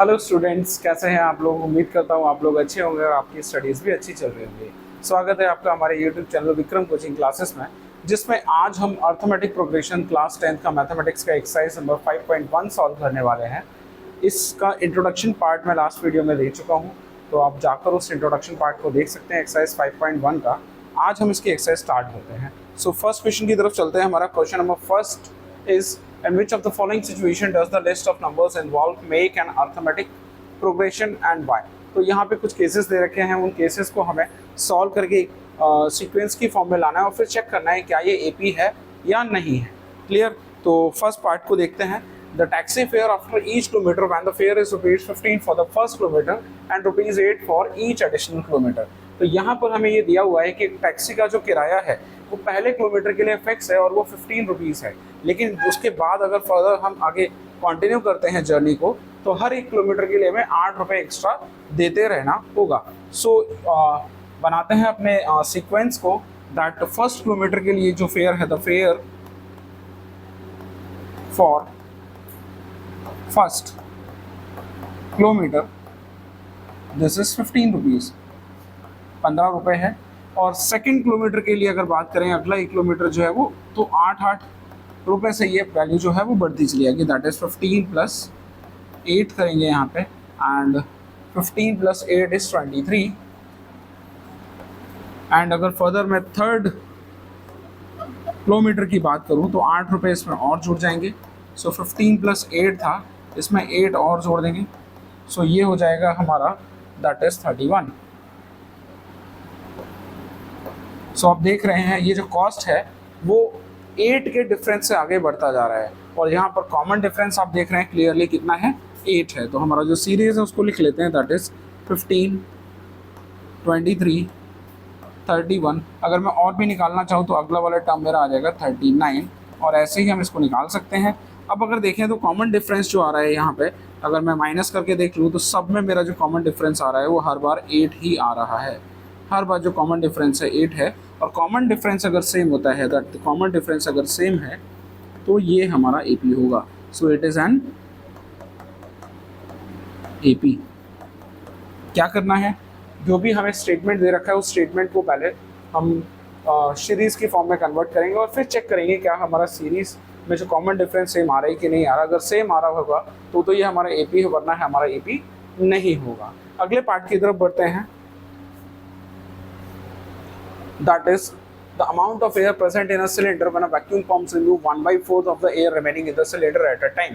Hello students, कैसे हैं आप लोग। उम्मीद करता हूँ आप लोग अच्छे होंगे और आपकी स्टडीज़ भी अच्छी चल रही होंगी। स्वागत है आपका हमारे YouTube channel Vikram coaching classes में, जिसमें आज हम अर्थमेटिक प्रोग्रेशन क्लास 10th का मैथमेटिक्स का एक्सरसाइज नंबर 5.1 सॉल्व करने वाले हैं। इसका इंट्रोडक्शन पार्ट मैं लास्ट वीडियो में दे चुका हूँ, तो आप जाकर उस इंट्रोडक्शन पार्ट को देख सकते हैं एक्सरसाइज 5.1 का। आज हम इसकी एक्सरसाइज स्टार्ट करते हैं। सो फर्स्ट क्वेश्चन की तरफ चलते हैं। हमारा question number first is in which of the following situation does the list of numbers involved make an arithmetic progression and why। तो यहाँ पे कुछ केसेस दे रखे हैं, उन केसेस को हमें सॉल्व करके सीक्वेंस की फॉर्म में लाना है और फिर चेक करना है क्या ये एपी है या नहीं है। क्लियर। तो फर्स्ट पार्ट को देखते हैं। The taxi fare after each kilometer when the fare is ₹15 for the first kilometer and ₹8 for each additional kilometer। तो यहाँ पर हमें ये दिया हुआ है कि टैक्सी का जो किराया है वो पहले किलोमीटर के लिए फिक्स है और वो ₹15 है, लेकिन उसके बाद अगर फर्दर हम आगे कंटिन्यू करते हैं जर्नी को तो हर एक किलोमीटर के लिए हमें ₹8 एक्स्ट्रा देते रहना होगा। सो बनाते हैं अपने सीक्वेंस को। दैट फर्स्ट किलोमीटर के लिए जो फेयर है, the fair for first kilometre this is ₹15, ₹15 है। और सेकंड किलोमीटर के लिए अगर बात करें, अगला एक किलोमीटर जो है वो तो ₹8 से ये वैल्यू जो है वो बढ़ती चली जाएगी। दैट इज 15 + 8 करेंगे यहाँ पे, एंड 15 + 8 इज 23। एंड अगर फर्दर मैं थर्ड किलोमीटर की बात करूँ तो ₹8 इसमें और जुड़ जाएंगे। सो 15 + 8 था, इसमें 8 और जोड़ देंगे। सो ये हो जाएगा हमारा दैट इज 31। सो आप देख रहे हैं ये जो कॉस्ट है वो 8 के डिफरेंस से आगे बढ़ता जा रहा है, और यहाँ पर कॉमन डिफरेंस आप देख रहे हैं क्लियरली कितना है, 8 है। तो हमारा जो सीरीज है उसको लिख लेते हैं। That is 15, 23, 31। अगर मैं और भी निकालना चाहूँ तो अगला वाला टर्म मेरा आ जाएगा 39, और ऐसे ही हम इसको निकाल सकते हैं। अब अगर देखें तो कॉमन डिफरेंस जो आ रहा है यहाँ पे, अगर मैं माइनस करके देख लूँ तो सब में मेरा जो कॉमन डिफरेंस आ रहा है वो हर बार 8 ही आ रहा है। हर बार जो कॉमन डिफरेंस है 8 है, और कॉमन डिफरेंस अगर सेम होता है, दैट कॉमन डिफरेंस अगर सेम है तो ये हमारा एपी होगा। सो इट इज़ एन एपी। क्या करना है, जो भी हमें स्टेटमेंट दे रखा है उस स्टेटमेंट को पहले हम सीरीज़ की फॉर्म में कन्वर्ट करेंगे और फिर चेक करेंगे क्या हमारा सीरीज़ में जो कॉमन डिफरेंस सेम आ रहा है कि नहीं आ रहा। अगर सेम आ रहा होगा तो ये हमारा एपी है, वरना है हमारा एपी नहीं होगा। अगले पार्ट की तरफ बढ़ते हैं। That is the amount of air present in a cylinder when a vacuum pumps remove 1/4 of the air remaining in the cylinder at a time।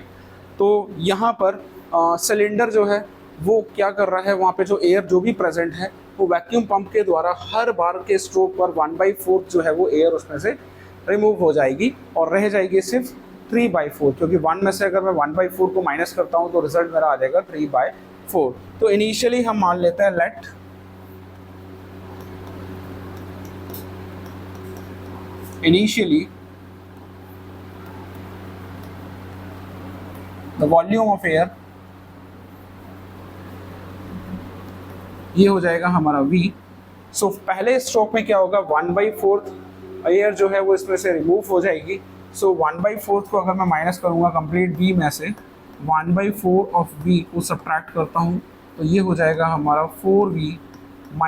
तो यहाँ पर सिलेंडर जो है वो क्या कर रहा है, वहाँ पे जो एयर जो भी प्रेजेंट है वो वैक्यूम पंप के द्वारा हर बार के स्ट्रोक पर 1/4 जो है वो एयर उसमें से रिमूव हो जाएगी और रह जाएगी सिर्फ 3/4, क्योंकि 1 में से अगर मैं 1/4 को माइनस करता हूँ तो रिजल्ट मेरा आ जाएगा 3/4। तो इनिशियली हम मान लेते हैं late initially the volume of air, ये हो जाएगा हमारा V। सो पहले स्ट्रोक में क्या होगा, 1/4 एयर जो है वो इसमें से रिमूव हो जाएगी। सो 1/4 को अगर मैं माइनस करूँगा कंप्लीट V में से, 1/4 ऑफ V को सब्ट्रैक्ट करता हूँ तो ये हो जाएगा हमारा 4V -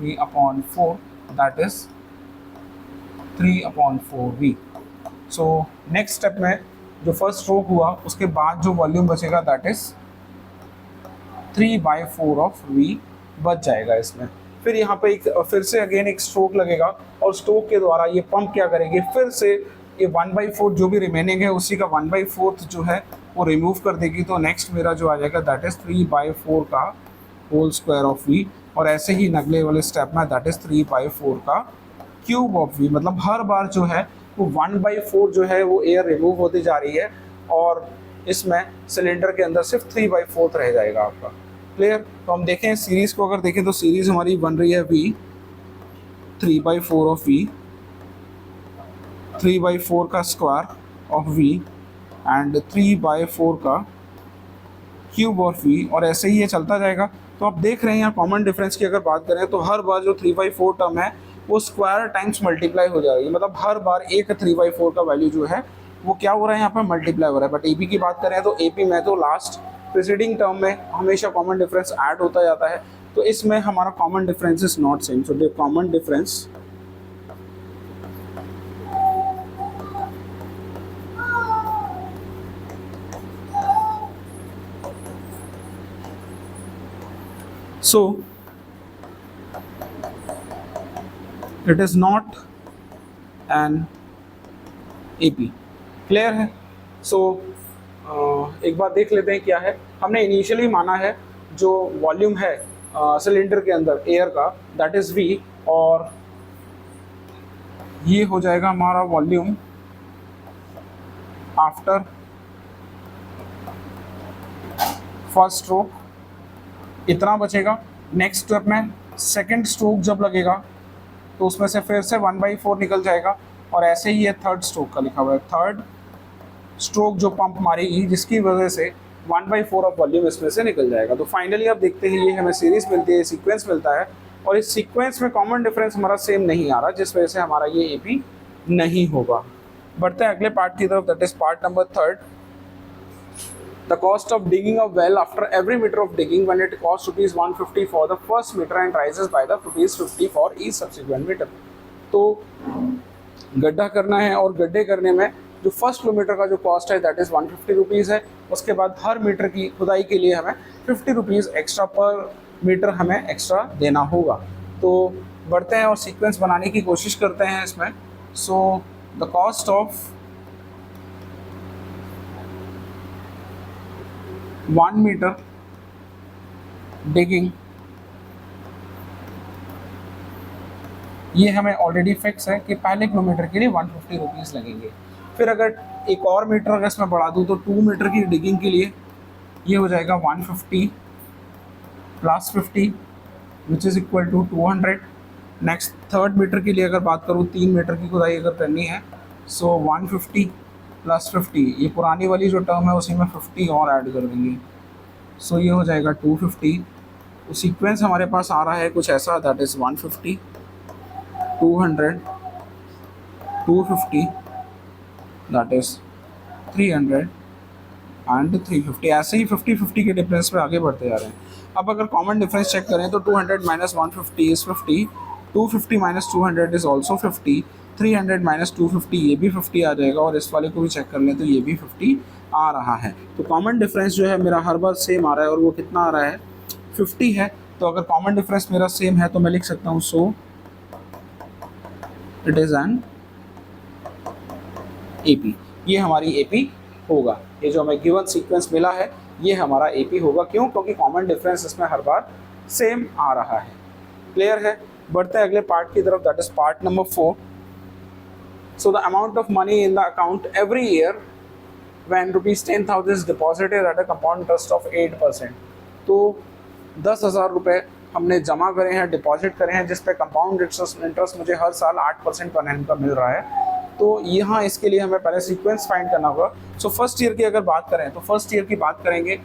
V/4, that is 3/4V। So next step में जो फर्स्ट स्ट्रोक हुआ उसके बाद जो वॉल्यूम बचेगा दैट इज 3/4 ऑफ V बच जाएगा इसमें। फिर यहाँ पे फिर से अगेन एक स्ट्रोक लगेगा और स्ट्रोक के द्वारा ये पंप क्या करेंगे, फिर से ये 1/4 जो भी रिमेनिंग है उसी का 1/4 जो है वो रिमूव कर देगी। तो नेक्स्ट मेरा जो आ जाएगा दैट इज 3/4 का होल स्क्वायर ऑफ V, और ऐसे ही अगले वाले स्टेप में दैट इज 3/4 का क्यूब ऑफ V। मतलब हर बार जो है वो 1/4 जो है वो एयर रिमूव होती जा रही है और इसमें सिलेंडर के अंदर सिर्फ 3/4 रह जाएगा आपका। क्लियर। तो हम देखें सीरीज़ को, अगर देखें तो सीरीज़ हमारी बन रही है V 3/4 ऑफ V, 3/4 का स्क्वायर ऑफ V एंड 3/4 का क्यूब ऑफ V, और ऐसे ही ये चलता जाएगा। तो आप देख रहे हैं यहाँ कॉमन डिफरेंस की अगर बात करें तो हर बार जो 3/4 टर्म है वो स्क्वायर टाइम्स मल्टीप्लाई हो जा रही है। मतलब हर बार एक 3/4 का वैल्यू जो है वो क्या हो रहा है यहाँ पर मल्टीप्लाई हो रहा है। बट एपी की बात करें तो एपी में तो लास्ट प्रीसीडिंग टर्म में हमेशा कॉमन डिफरेंस ऐड होता जाता है, तो इसमें हमारा common difference is not same. So the common difference so it is not an AP। Clear है? सो एक बार देख लेते हैं क्या है। हमने इनिशियली माना है जो वॉल्यूम है सिलेंडर के अंदर एयर का, दैट इज V, और ये हो जाएगा हमारा वॉल्यूम आफ्टर फर्स्ट स्ट्रोक, इतना बचेगा। नेक्स्ट स्टेप में सेकंड स्ट्रोक जब लगेगा तो उसमें से फिर से 1/4 निकल जाएगा, और ऐसे ही ये थर्ड स्ट्रोक का लिखा हुआ है। थर्ड स्ट्रोक जो पंप मारेगी जिसकी वजह से 1/4 ऑफ वॉल्यूम इसमें से निकल जाएगा। तो फाइनली आप देखते हैं ये हमें सीरीज मिलती है, सीक्वेंस मिलता है, और इस सीक्वेंस में कॉमन डिफरेंस हमारा सेम नहीं आ रहा, जिस वजह से हमारा ये AP नहीं होगा। बढ़ते हैं अगले पार्ट की तरफ, that is part number 3rd। The cost of digging a well after every meter of digging, when it costs ₹150 for the first meter and rises by the ₹50 for each subsequent meter। तो गड्ढा करना है, और गड्ढे करने में जो first kilometre का जो कॉस्ट है दैट इज़ ₹150 है। उसके बाद हर मीटर की खुदाई के लिए हमें ₹50 एक्स्ट्रा पर मीटर हमें एक्स्ट्रा देना होगा। तो बढ़ते हैं और सीक्वेंस बनाने की कोशिश करते हैं इसमें। So the cost of 1 metre digging, ये हमें ऑलरेडी फिक्स है कि पहले किलोमीटर के लिए ₹150 लगेंगे। फिर अगर एक और मीटर अगर इसमें बढ़ा दूँ तो 2 मीटर की डिगिंग के लिए ये हो जाएगा 150 plus 50 which is equal to 200। Next third metre के लिए अगर बात करूँ, 3 मीटर की खुदाई अगर करनी है, सो 150 प्लस 50, ये पुरानी वाली जो टर्म है उसी में 50 और ऐड कर देंगे, सो ये हो जाएगा 250। तो सीक्वेंस हमारे पास आ रहा है कुछ ऐसा, that is 150 200 250 that is 300 and 350। ऐसे ही 50-50 के डिफरेंस पे आगे बढ़ते जा रहे हैं। अब अगर कॉमन डिफरेंस चेक करें तो 200 minus 150 is 50, 250 minus 200 is also 50, 300 minus 250 ये भी 50 आ जाएगा, और इस वाले को भी चेक कर लें तो ये भी 50 आ रहा है। तो कॉमन डिफरेंस जो है मेरा हर बार सेम आ रहा है, और वो कितना आ रहा है, 50 है। तो अगर कॉमन डिफरेंस मेरा सेम है तो मैं लिख सकता हूँ सो इट इज़ एन AP। ये हमारी AP होगा। ये जो हमें गिवन सीक्वेंस मिला है ये हमारा AP होगा। क्यों? क्योंकि कॉमन डिफरेंस इसमें हर बार सेम आ रहा है। क्लियर है? बढ़ते हैं अगले पार्ट की तरफ, that is part number 4। So the amount of money in the account every year when ₹10,000 is deposited at a compound interest of 8%। तो 10,000 रुपये हमने जमा करे हैं, डिपॉजिट करे हैं, जिस पे कंपाउंड इंटरेस्ट मुझे हर साल 8% पर एनम का मिल रहा है। तो यहाँ इसके लिए हमें पहले सीक्वेंस फाइंड करना होगा। सो फर्स्ट ईयर की अगर बात करें तो फर्स्ट ईयर की बात करेंगे,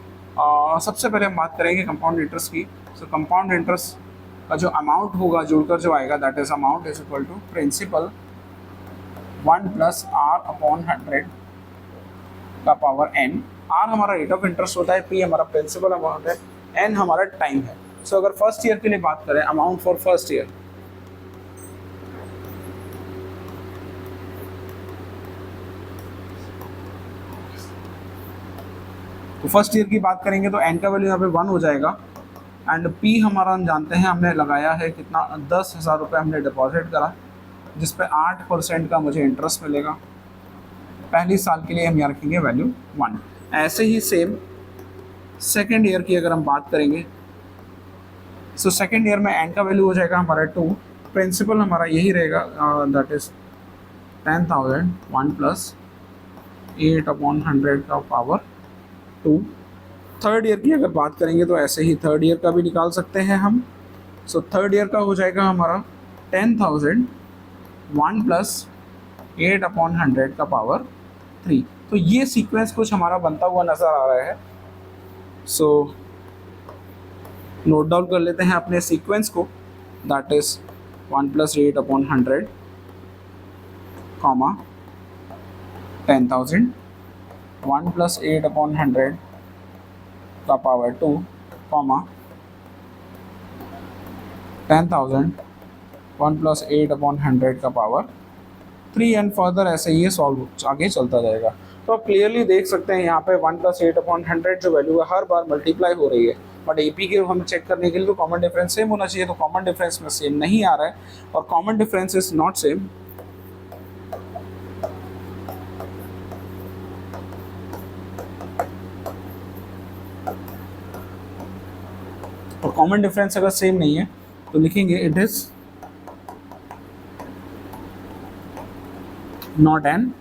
सबसे पहले हम बात करेंगे कंपाउंड इंटरेस्ट की। सो कंपाउंड इंटरेस्ट का जो अमाउंट होगा जुड़कर जो आएगा, that is amount is equal to principal 1 + R/100 का पावर n। R हमारा रेट ऑफ इंटरेस्ट होता है, P हमारा प्रिंसिपल अमाउंट है, n हमारा टाइम है। सो अगर फर्स्ट ईयर के लिए बात करें, अमाउंट फॉर फर्स्ट ईयर, तो फर्स्ट ईयर की बात करेंगे तो n का वैल्यू यहाँ पे 1 हो जाएगा, एंड P हमारा हम जानते हैं, हमने लगाया है कितना, 10,000 रुपये हमने डिपॉजिट करा, जिस पे 8% का मुझे इंटरेस्ट मिलेगा। पहली साल के लिए हम यहाँ रखेंगे वैल्यू 1। ऐसे ही सेम सेकेंड ईयर की अगर हम बात करेंगे, सो सेकेंड ईयर में n का वैल्यू हो जाएगा हमारा 2, प्रिंसिपल हमारा यही रहेगा, दैट इज 10,000 1 + 8/100 का पावर 2। थर्ड ईयर की अगर बात करेंगे तो ऐसे ही थर्ड ईयर का भी निकाल सकते हैं हम। सो थर्ड ईयर का हो जाएगा हमारा 10,000 1 + 8/100 का पावर 3। तो ये सीक्वेंस कुछ हमारा बनता हुआ नज़र आ रहा है। सो नोट डाउन कर लेते हैं अपने सीक्वेंस को, दैट इज 1 + 8/100 कॉमा 10,000 1 + 8/100 का पावर 2 कॉमा 10,000 1 + 8/100 का पावर 3 एंड फर्दर ऐसे ही ये सॉल्व आगे चलता जाएगा। तो आप क्लियरली देख सकते हैं यहाँ पे 1 + 8/100 जो वैल्यू है हर बार मल्टीप्लाई हो रही है, बट एपी के हम चेक करने के लिए तो कॉमन डिफरेंस सेम होना चाहिए, तो कॉमन डिफरेंस में सेम नहीं आ रहा है और common difference is not same. और कॉमन डिफरेंस अगर सेम नहीं है तो लिखेंगे it is not an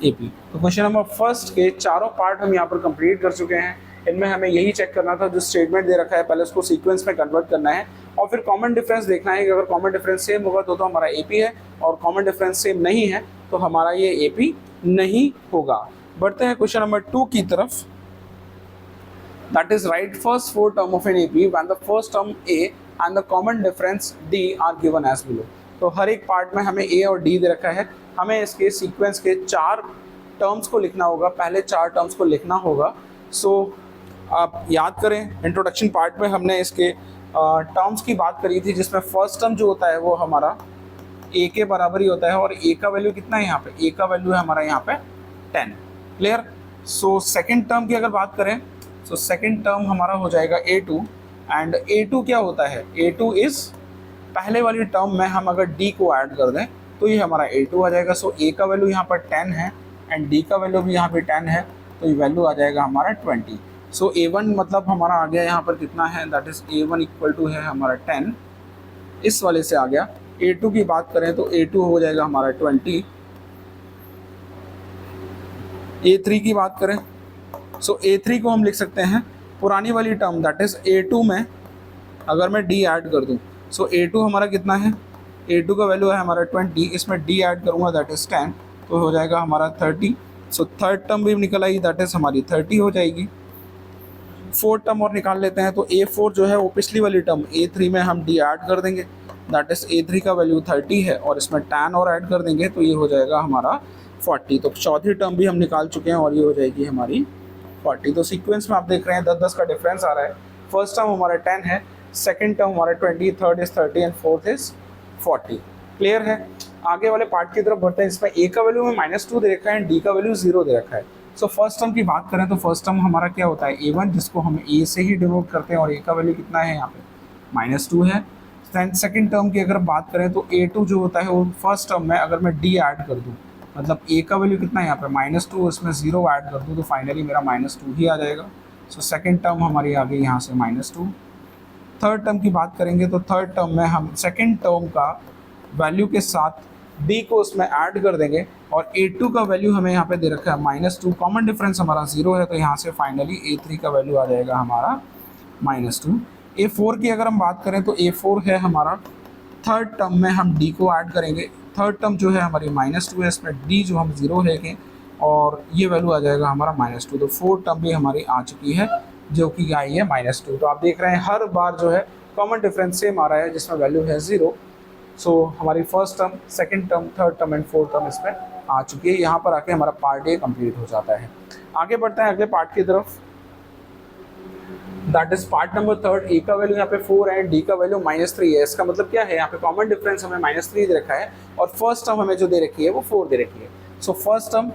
AP. तो क्वेश्चन नंबर फर्स्ट के चारों पार्ट हम यहाँ पर कंप्लीट कर चुके हैं। इनमें हमें यही चेक करना था, जो स्टेटमेंट दे रखा है पहले उसको सीक्वेंस में कन्वर्ट करना है और फिर कॉमन डिफरेंस देखना है कि अगर कॉमन डिफरेंस सेम होगा तो हमारा एपी है और कॉमन डिफरेंस सेम नहीं है तो हमारा ये एपी नहीं होगा। बढ़ते हैं क्वेश्चन नंबर 2 की तरफ। That is, write first 4 term of an AP when the first term A and the common difference D are given as below। तो हर एक पार्ट में हमें A और D दे रखा है, हमें इसके सीक्वेंस के 4 टर्म्स को लिखना होगा, पहले 4 टर्म्स को लिखना होगा। सो आप याद करें इंट्रोडक्शन पार्ट में हमने इसके टर्म्स की बात करी थी, जिसमें फर्स्ट टर्म जो होता है वो हमारा A के बराबर ही होता है और A का वैल्यू कितना है यहाँ पे, A का वैल्यू है हमारा यहाँ पे 10। क्लियर। सो सेकेंड टर्म की अगर बात करें तो सेकेंड टर्म हमारा हो जाएगा A2 एंड A2 क्या होता है, A2 इज पहले वाली टर्म में हम अगर D को ऐड कर दें तो ये हमारा A2 आ जाएगा। सो A का वैल्यू यहाँ पर 10 है एंड D का वैल्यू भी यहाँ पे 10 है, तो ये वैल्यू आ जाएगा हमारा 20। सो A1 मतलब हमारा आ गया यहाँ पर कितना है, that is A1 equal to है हमारा 10, इस वाले से आ गया। A2 की बात करें तो A2 हो जाएगा हमारा 20। A3 की बात करें सो A3 को हम लिख सकते हैं पुरानी वाली टर्म, दैट इज A2 में अगर मैं D ऐड कर दूं, सो A2 हमारा कितना है, A2 का वैल्यू है हमारा 20, इसमें D ऐड करूंगा दैट इज 10, तो हो जाएगा हमारा 30। सो थर्ड टर्म भी निकल आई, दैट इज हमारी 30 हो जाएगी। फोर्थ टर्म और निकाल लेते हैं, तो A4 जो है वो पिछली वाली टर्म A3 में हम D ऐड कर देंगे, दैट इज A3 का वैल्यू 30 है और इसमें 10 और ऐड कर देंगे तो ये हो जाएगा हमारा 40। तो चौथी टर्म भी हम निकाल चुके हैं और ये हो जाएगी हमारी 40। तो सीक्वेंस में आप देख रहे हैं 10-10 का डिफरेंस आ रहा है। फर्स्ट टर्म हमारा 10 है, सेकंड टर्म हमारा 20, third is 30 and fourth is 40। Clear है। आगे वाले पार्ट की तरफ बढ़ते हैं। इसमें A का वैल्यू में -2 दे रखा है एंड D का वैल्यू 0 दे रखा है। सो फर्स्ट टर्म की बात करें तो फर्स्ट टर्म हमारा क्या होता है, A1, जिसको हम A से ही डिनोट करते हैं और A का वैल्यू कितना है यहाँ पे -2 है। सेकंड टर्म की अगर बात करें तो A2 जो होता है वो फर्स्ट टर्म में अगर मैं D ऐड कर दूँ, मतलब A का वैल्यू कितना है यहाँ पे -2, उसमें 0 ऐड कर दूँ तो फाइनली मेरा -2 ही आ जाएगा। सो सेकंड टर्म हमारी आ गई यहाँ से -2। थर्ड टर्म की बात करेंगे तो थर्ड टर्म में हम सेकंड टर्म का वैल्यू के साथ D को उसमें ऐड कर देंगे और A2 का वैल्यू हमें यहाँ पे दे रखा है -2, कॉमन डिफरेंस हमारा 0 है तो यहाँ से फाइनली A3 का वैल्यू आ जाएगा हमारा -2। A4 की अगर हम बात करें तो A4 है हमारा थर्ड टर्म में हम D को ऐड करेंगे, थर्ड टर्म जो है हमारी -2 है, इसमें D जो हम 0 लेंगे और ये वैल्यू आ जाएगा हमारा -2। तो फोर्थ टर्म भी हमारी आ चुकी है जो कि आई है -2। तो आप देख रहे हैं हर बार जो है कॉमन डिफरेंस सेम आ रहा है जिसमें वैल्यू है 0। सो हमारी first term, second term, third term and fourth term इसमें आ चुकी है। यहाँ पर आके हमारा पार्ट ए कंप्लीट हो जाता है। आगे बढ़ते हैं अगले पार्ट की तरफ, that is part number third. A का वैल्यू यहाँ पे 4 है, डी का वैल्यू -3 है। इसका मतलब क्या है, यहाँ पे कॉमन डिफरेंस हमें -3 दे रखा है और फर्स्ट टर्म हमें जो दे रखी है वो 4 दे रखी है। So first term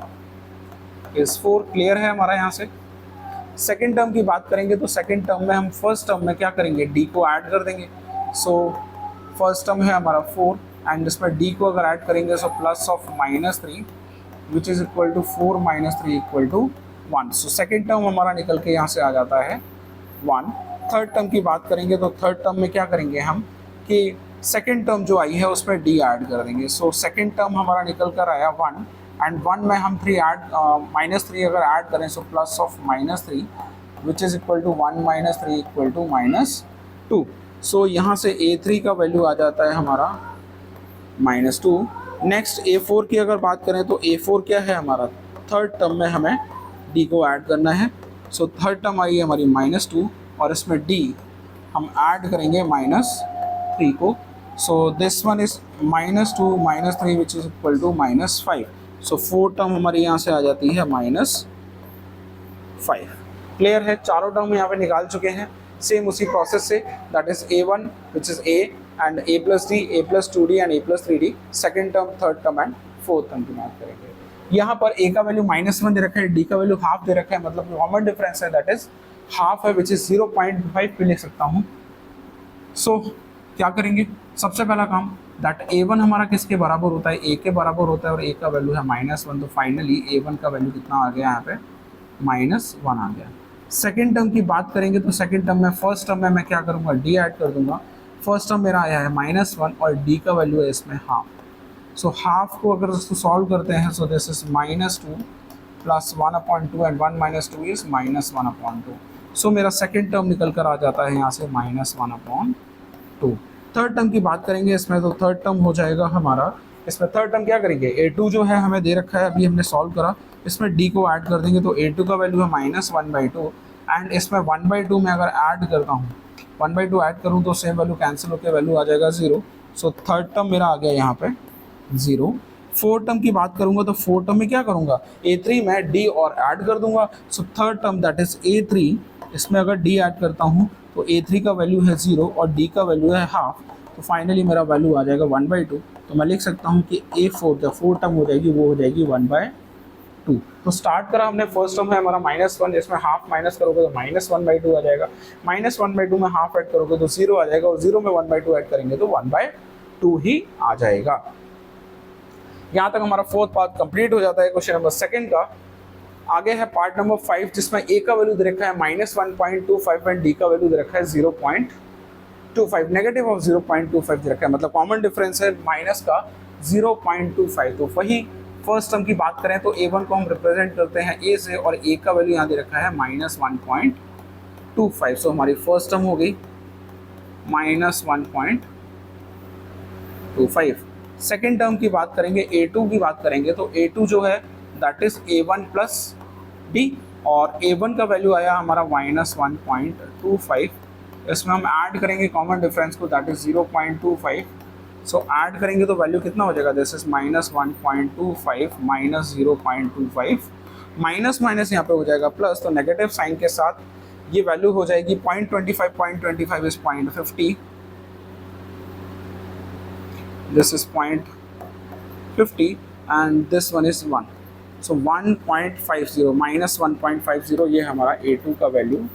is 4, clear है हमारा यहाँ से। सेकेंड टर्म की बात करेंगे तो सेकेंड टर्म में हम फर्स्ट टर्म में क्या करेंगे, डी को ऐड कर देंगे। सो फर्स्ट टर्म है हमारा 4 एंड इसमें डी को अगर ऐड करेंगे so plus of -3 which is equal to 4 -3 equal to 1। So second term हमारा निकल के यहाँ से आ जाता है 1। थर्ड टर्म की बात करेंगे तो थर्ड टर्म में क्या करेंगे हम कि सेकेंड टर्म जो आई है उसमें डी ऐड कर देंगे। सो सेकेंड टर्म हमारा निकल कर आया 1 एंड 1 में हम -3 अगर ऐड करें so plus of -3 which is equal to 1 -3 equal to -2। So यहाँ से A3 का वैल्यू आ जाता है हमारा -2। नेक्स्ट A4 की अगर बात करें तो A4 क्या है हमारा, थर्ड टर्म में हमें D को ऐड करना है। सो थर्ड टर्म आई है हमारी -2 और इसमें D हम ऐड करेंगे -3 को। So this one is -2 -3 which is equal to -5। So fourth term हमारी यहाँ से आ जाती है -5। क्लियर है, चारों टर्म यहाँ पे निकाल चुके हैं सेम उसी प्रोसेस से, that is a1 which is a and a plus D, a plus 2d and a plus 3d, second term, third term and fourth term की बात करेंगे। यहाँ पर a का वैल्यू -1 दे रखा है, d का वैल्यू हाफ दे रखा है, मतलब कॉमन डिफरेंस है दैट इज हाफ है, विच इज 0.5 भी लिख सकता हूँ। सो क्या करेंगे, सबसे पहला काम दैट a1 हमारा किसके बराबर होता है, a के बराबर होता है और a का वैल्यू है -1, तो फाइनली a1 का वैल्यू कितना आ गया यहाँ पे, -1 आ गया। सेकेंड टर्म की बात करेंगे तो सेकेंड टर्म में, फर्स्ट टर्म में मैं क्या करूँगा, d ऐड कर दूंगा। फर्स्ट टर्म मेरा आया है -1 और d का वैल्यू है इसमें हाफ। सो हाफ को अगर उसको सॉल्व करते हैं, सो this is -2 plus 1/2 and 1 - 2 is -1/2। सो मेरा सेकेंड टर्म निकल कर आ जाता है यहाँ से -1/2। थर्ड टर्म की बात करेंगे इसमें, तो थर्ड टर्म हो जाएगा हमारा, इसमें थर्ड टर्म क्या करेंगे, a2 जो है हमें दे रखा है, अभी हमने सॉल्व करा, इसमें d को ऐड कर देंगे तो a2 का वैल्यू है -1/2 एंड इसमें 1/2 में अगर ऐड करता हूँ, 1/2 ऐड करूँ तो सेम वैल्यू कैंसिल होकर वैल्यू आ जाएगा 0। सो थर्ड टर्म मेरा आ गया यहाँ पे 0। फोर्थ टर्म की बात करूँगा तो फोर्थ टर्म में क्या करूँगा, a3 में d और ऐड कर दूंगा। So third term that is a3, इसमें अगर d ऐड करता हूँ तो a3 का वैल्यू है 0 और d का वैल्यू है हाफ, तो फाइनली मेरा वैल्यू आ जाएगा 1/2। तो मैं लिख सकता हूँ कि a4 जो फोर्थ टर्म हो जाएगी वो हो जाएगी 1/2। तो स्टार्ट करा हमने, फर्स्ट टर्म है हमारा -1, इसमें हाफ माइनस करोगे तो -1/2 आ जाएगा, -1/2 में हाफ ऐड करोगे तो 0 आ जाएगा और 0 में 1/2 ऐड करेंगे तो 1/2 ही आ जाएगा। यहाँ तक हमारा फोर्थ पार्ट कंप्लीट हो जाता है क्वेश्चन नंबर सेकंड का। आगे है पार्ट नंबर 5 जिसमें a का वैल्यू दे रखा है -1.25 एंड d का वैल्यू दे रखा है 0.25, नेगेटिव ऑफ 0.25 दे रखा है, मतलब कॉमन डिफरेंस है माइनस का 0.25। तो वही फर्स्ट टर्म की बात करें तो a1 को हम रिप्रेजेंट करते हैं a से और a का वैल्यू यहाँ दे रखा है -1.25। सो हमारी फर्स्ट टर्म हो गई -1.25। सेकेंड टर्म की बात करेंगे, a2 की बात करेंगे तो a2 जो है that is a1 plus d और a1 का वैल्यू आया हमारा -1.25। इसमें हम ऐड करेंगे कॉमन डिफरेंस को दैट इज 0.25। सो ऐड करेंगे तो वैल्यू कितना हो जाएगा, this is -1.25 minus 0.25, minus minus यहाँ पे हो जाएगा प्लस, तो नेगेटिव साइन के साथ ये वैल्यू हो जाएगी 0.25 is 0.50, this is 0.50 and this one is 1, so 1.50 minus 1.50 ये हमारा a2 का वैल्यू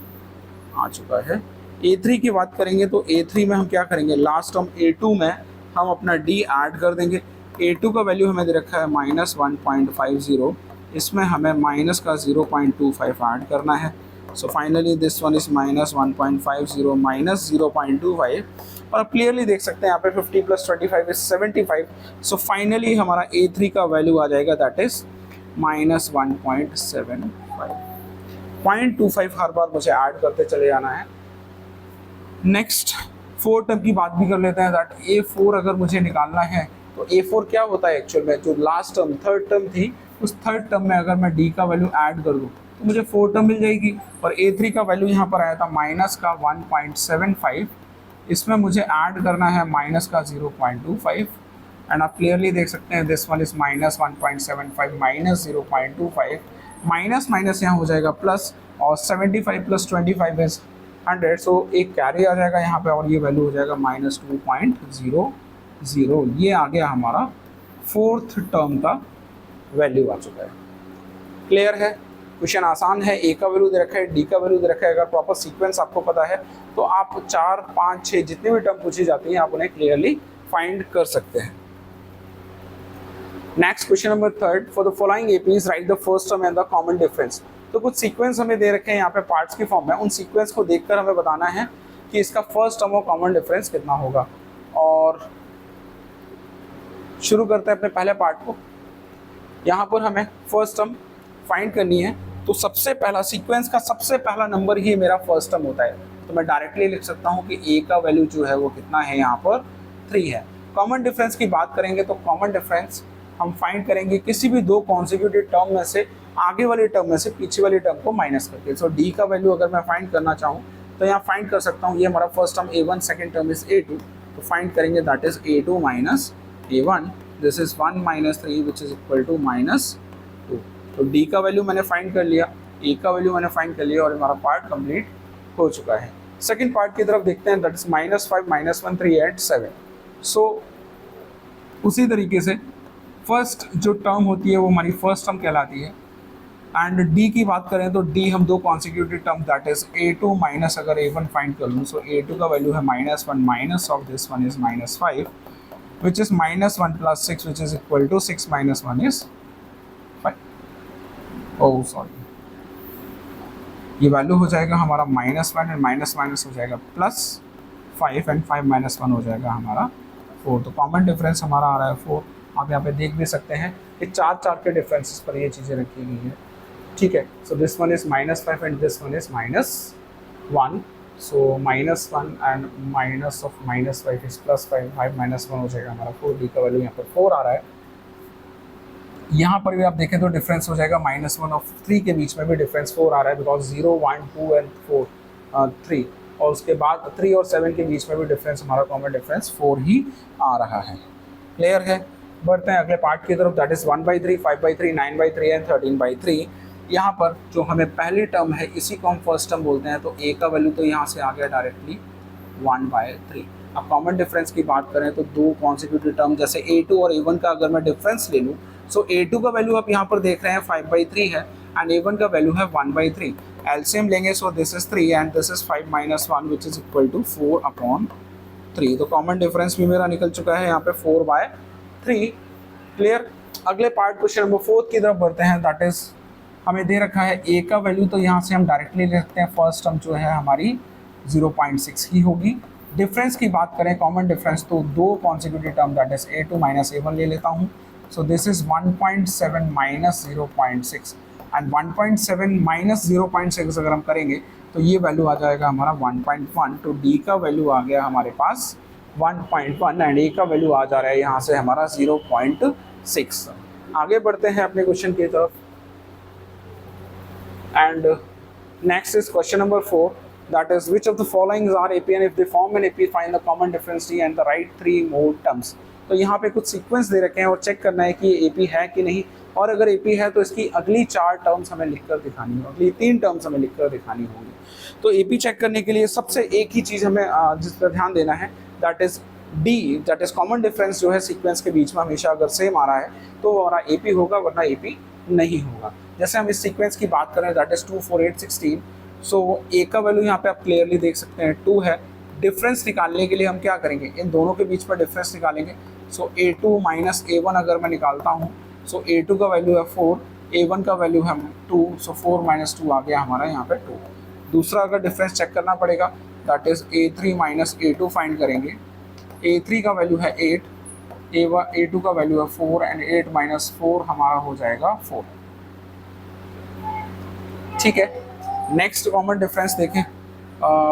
आ चुका है। a3 की बात करेंगे तो a3 में हम क्या करेंगे, लास्ट टर्म a2 में हम अपना d ऐड कर देंगे। a2 का वैल्यू हमें दे रखा है -1.50, इसमें हमें माइनस का 0.25 ऐड करना है। So finally this one is -1.50 minus 0.25 और आप क्लियरली देख सकते हैं यहाँ पे 50 + 25 इज 75। सो फाइनली हमारा a3 का वैल्यू आ जाएगा दैट इज -1.75। 0.25 हर बार मुझे ऐड करते चले जाना है। नेक्स्ट फोर्थ टर्म की बात भी कर लेते हैं दैट a4 अगर मुझे निकालना है तो a4 क्या होता है एक्चुअल में, जो लास्ट टर्म थर्ड टर्म थी उस थर्ड टर्म में अगर मैं d का वैल्यू ऐड कर दूँ तो मुझे फोर्थ टर्म मिल जाएगी। और a3 का वैल्यू यहाँ पर आया था माइनस का 1.75, इसमें मुझे ऐड करना है माइनस का 0.25 एंड आप क्लियरली देख सकते हैं this one is -1.75 minus 0.25, minus minus यहाँ हो जाएगा प्लस और 75 + 25 इज 100, सो एक कैरी आ जाएगा यहाँ पे और ये वैल्यू हो जाएगा -2.00। ये आ गया हमारा फोर्थ टर्म का वैल्यू आ चुका है। क्लियर है, क्वेश्चन आसान है, a का वैल्यू दे रखा है, d का वैल्यू दे रखा है। अगर प्रॉपर सीक्वेंस आपको पता है तो आप 4, 5, 6 जितने भी टर्म पूछी जाती हैं आप उन्हें क्लियरली फाइंड कर सकते हैं। Next question number third, for the following APs right the first term and the common difference. तो कुछ सीक्वेंस हमें दे रखे हैं यहाँ पे पार्ट्स की फॉर्म में, उन सीक्वेंस को देखकर हमें बताना है कि इसका फर्स्ट टर्म और कॉमन डिफरेंस कितना होगा। और शुरू करते हैं अपने पहले पार्ट को। यहाँ पर हमें फर्स्ट टर्म फाइंड करनी है, तो सबसे पहला सीक्वेंस का सबसे पहला नंबर ही मेरा फर्स्ट टर्म होता है, तो मैं डायरेक्टली लिख सकता हूँ कि a का वैल्यू जो है वो कितना है, यहाँ पर 3 है। कॉमन डिफरेंस की बात करेंगे तो कॉमन डिफरेंस हम फाइंड करेंगे किसी भी दो कॉन्सिक्यूटिव टर्म में से आगे वाली टर्म में से पीछे वाली टर्म को माइनस करके। सो d का वैल्यू अगर मैं फाइंड करना चाहूँ तो यहाँ फाइंड कर सकता हूँ, ये हमारा first term a1, second term is a2, तो फाइंड करेंगे that is a2 minus a1, this is 1 - 3 which is equal to -2। तो d का वैल्यू मैंने फाइंड कर लिया। ए का वैल्यू मैंने फाइंड कर लिया और हमारा पार्ट कंप्लीट हो चुका है। सेकंड पार्ट की तरफ देखते हैं, दैट इज -5 -1 3 8 7। सो उसी तरीके से फर्स्ट जो टर्म होती है वो हमारी फर्स्ट टर्म कहलाती है। एंड डी की बात करें तो डी हम दो consecutive term that is a2 minus अगर a1 फाइंड कर लूँ, सो a2 का वैल्यू है -1 minus of this one is -5 which is -1 + 6 which is equal to 6 - 1 is 5। Oh sorry, ये वैल्यू हो जाएगा हमारा -1 एंड माइनस हो जाएगा +5 एंड 5 - 1 हो जाएगा हमारा 4। तो कॉमन डिफरेंस हमारा आ रहा है 4। आप यहाँ पे देख भी सकते हैं कि 4 के डिफरेंसेस पर ये चीज़ें रखी गई हैं, ठीक है। So this one is -5 and this one is -1। So -1 and minus of -5 is +5, 5 - 1 हो जाएगा हमारा 4। डी का वैल्यू यहाँ पर 4 आ रहा है। यहाँ पर भी आप देखें तो डिफरेंस हो जाएगा -1 और 3 के बीच में भी डिफरेंस 4 आ रहा है, बिकॉज 0 1 2 एंड 4 3, और उसके बाद 3 और 7 के बीच में भी डिफरेंस हमारा कॉमन डिफरेंस 4 ही आ रहा है। क्लियर है। बढ़ते हैं अगले पार्ट की तरफ, दैट इज 1/3 5/3 9/3 एंड 13/3। यहाँ पर जो हमें पहली टर्म है इसी को हम फर्स्ट टर्म बोलते हैं, तो ए का वैल्यू तो यहाँ से आ गया डायरेक्टली 1/3। अब कॉमन डिफरेंस की बात करें तो दो कॉन्सिक्यूटिव टर्म जैसे a2 और a1 का अगर मैं डिफरेंस ले लूँ, सो a2 का वैल्यू आप यहाँ पर देख रहे हैं 5/3 है एंड a1 का वैल्यू है 1/3। एलसीएम लेंगे, so this is 3 and this is 5 - 1 which is equal to 4/3। तो कॉमन डिफरेंस भी मेरा निकल चुका है यहाँ पे 4/3। क्लियर। अगले पार्ट क्वेश्चन नंबर 4 की तरफ बढ़ते हैं, दैट इज हमें दे रखा है a का वैल्यू, तो यहाँ से हम डायरेक्टली ले सकते हैं फर्स्ट टर्म जो है हमारी 0.6 ही होगी। डिफरेंस की बात करें कॉमन डिफरेंस, तो दो consecutive term that is a2 - a1 ले लेता हूँ। सो दिस इज 1.7 - 0.6 एंड 1.7 - 0.6 अगर हम करेंगे तो ये वैल्यू आ जाएगा हमारा 1.1। तो डी का वैल्यू आ गया हमारे पास 1.1 एंड ए का वैल्यू आ जा रहा है यहाँ से हमारा 0.6। आगे बढ़ते हैं अपने क्वेश्चन की तरफ and next is question number 4, that is which of the following are AP and if they form an AP find the common difference D and the right 3 more terms। तो यहाँ पे कुछ सीक्वेंस दे रखे हैं और check करना है कि ये AP है कि नहीं, और अगर AP है तो इसकी अगली 4 टर्म्स हमें लिखकर दिखानी होगी, अगली 3 टर्म्स हमें लिखकर दिखानी होगी। तो AP चेक करने के लिए सबसे एक ही चीज़ हमें जिस पर ध्यान देना है, that is D, that is common difference जो है सीक्वेंस के बीच में हमेशा अगर सेम आ रहा है तो हमारा AP होगा, वरना AP नहीं होगा। जैसे हम इस सीक्वेंस की बात करें दैट इज 2 4 8 16। सो ए का वैल्यू यहाँ पे आप क्लियरली देख सकते हैं 2 है। डिफरेंस निकालने के लिए हम क्या करेंगे, इन दोनों के बीच में डिफरेंस निकालेंगे। सो a2 - a1 अगर मैं निकालता हूँ, सो a2 का वैल्यू है 4, a1 का वैल्यू है 2, सो 4 - 2 आ गया हमारा यहाँ पे 2। दूसरा अगर डिफरेंस चेक करना पड़ेगा that is a3 - a2 find करेंगे। a3 का वैल्यू है 8, a2 का वैल्यू है 4 एंड 8 - 4 हमारा हो जाएगा 4। ठीक है। नेक्स्ट कॉमन डिफरेंस देखें,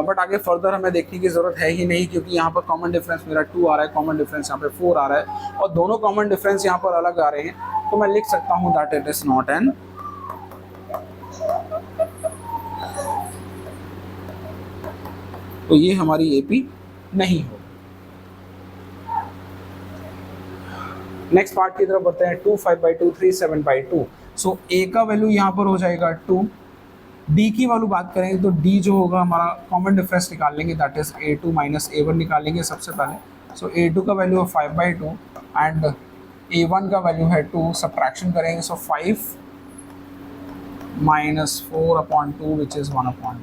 बट आगे फर्दर हमें देखने की ज़रूरत है ही नहीं, क्योंकि यहाँ पर कॉमन डिफरेंस मेरा 2 आ रहा है, कॉमन डिफरेंस यहाँ पे 4 आ रहा है और दोनों कॉमन डिफरेंस यहाँ पर अलग आ रहे हैं। तो मैं लिख सकता हूँ that it is not an तो ये हमारी AP नहीं हो। नेक्स्ट पार्ट की तरफ बढ़ते हैं, 2 5/2 3 7/2। सो A का वैल्यू यहाँ पर हो जाएगा 2। डी की वैल्यू बात करेंगे तो डी जो होगा हमारा कॉमन डिफरेंस निकाल लेंगे, दैट इज a2 - a1 निकालेंगे सबसे पहले। सो a2 का वैल्यू है 5/2 एंड a1 का वैल्यू है 2, सब्ट्रैक्शन करेंगे, सो 5 - 4/2 विच इज़ 1/2।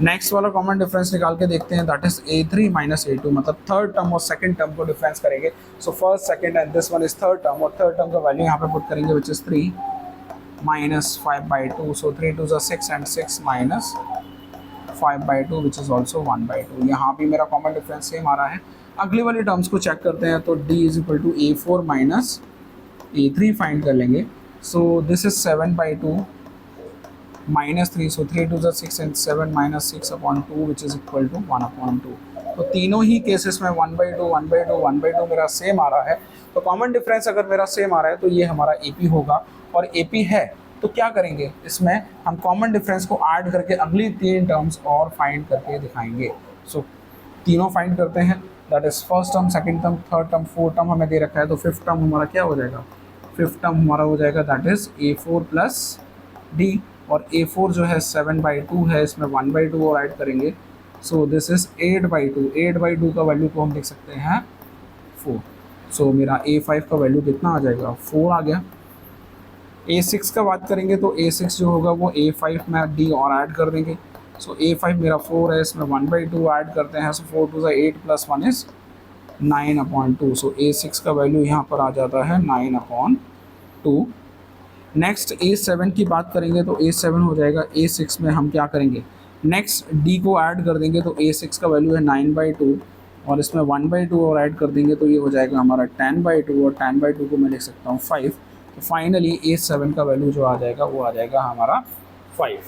नेक्स्ट वाला कॉमन डिफरेंस निकाल के देखते हैं, दैट इज a3 - a2, मतलब थर्ड टर्म और सेकंड टर्म को डिफरेंस करेंगे। So first second and this one is third term, और थर्ड टर्म का वैल्यू यहाँ पे पुट करेंगे which is 3 - 5/2, so 3 2 is 6 and 6 - 5/2 which is also 1/2। यहाँ भी मेरा कॉमन डिफरेंस सेम आ रहा है। अगली वाली टर्म्स को चेक करते हैं, तो D = a4 - a3 फाइंड कर लेंगे। So this is 7/2 -3, so 3 2 is 6 and 7 - 6/2 which is equal to 1/2। तो तीनों ही केसेस में 1/2 1/2 1/2 मेरा सेम आ रहा है। तो कॉमन डिफरेंस अगर मेरा सेम आ रहा है तो ये हमारा AP होगा, और AP है तो क्या करेंगे, इसमें हम कॉमन डिफरेंस को ऐड करके अगली 3 टर्म्स और फाइंड करके दिखाएंगे। सो तीनों फाइंड करते हैं, that is first term, second term, third term, fourth term हमें दे रखा है। तो फिफ्थ टर्म हमारा क्या हो जाएगा, फिफ्थ टर्म हमारा हो जाएगा दैट इज a4 + D। और A4 जो है 7/2 है, इसमें 1/2 और ऐड करेंगे, सो दिस इज़ 8/2। 8/2 का वैल्यू को हम लिख सकते हैं 4। सो मेरा A5 का वैल्यू कितना आ जाएगा, 4 आ गया। A6 का बात करेंगे तो A6 जो होगा वो A5 में D और ऐड कर देंगे, सो A5 मेरा 4 है, इसमें 1/2 ऐड करते हैं, सो 4 2 8 + 1 इज़ 9/2। सो A6 का वैल्यू यहाँ पर आ जाता है 9/2। नेक्स्ट A7 की बात करेंगे तो A7 हो जाएगा, A6 में हम क्या करेंगे, नेक्स्ट D को ऐड कर देंगे, तो A6 का वैल्यू है 9/2 और इसमें 1/2 और ऐड कर देंगे, तो ये हो जाएगा हमारा 10/2 और 10/2 को मैं लिख सकता हूँ 5। तो फाइनली A7 का वैल्यू जो आ जाएगा वो आ जाएगा हमारा 5।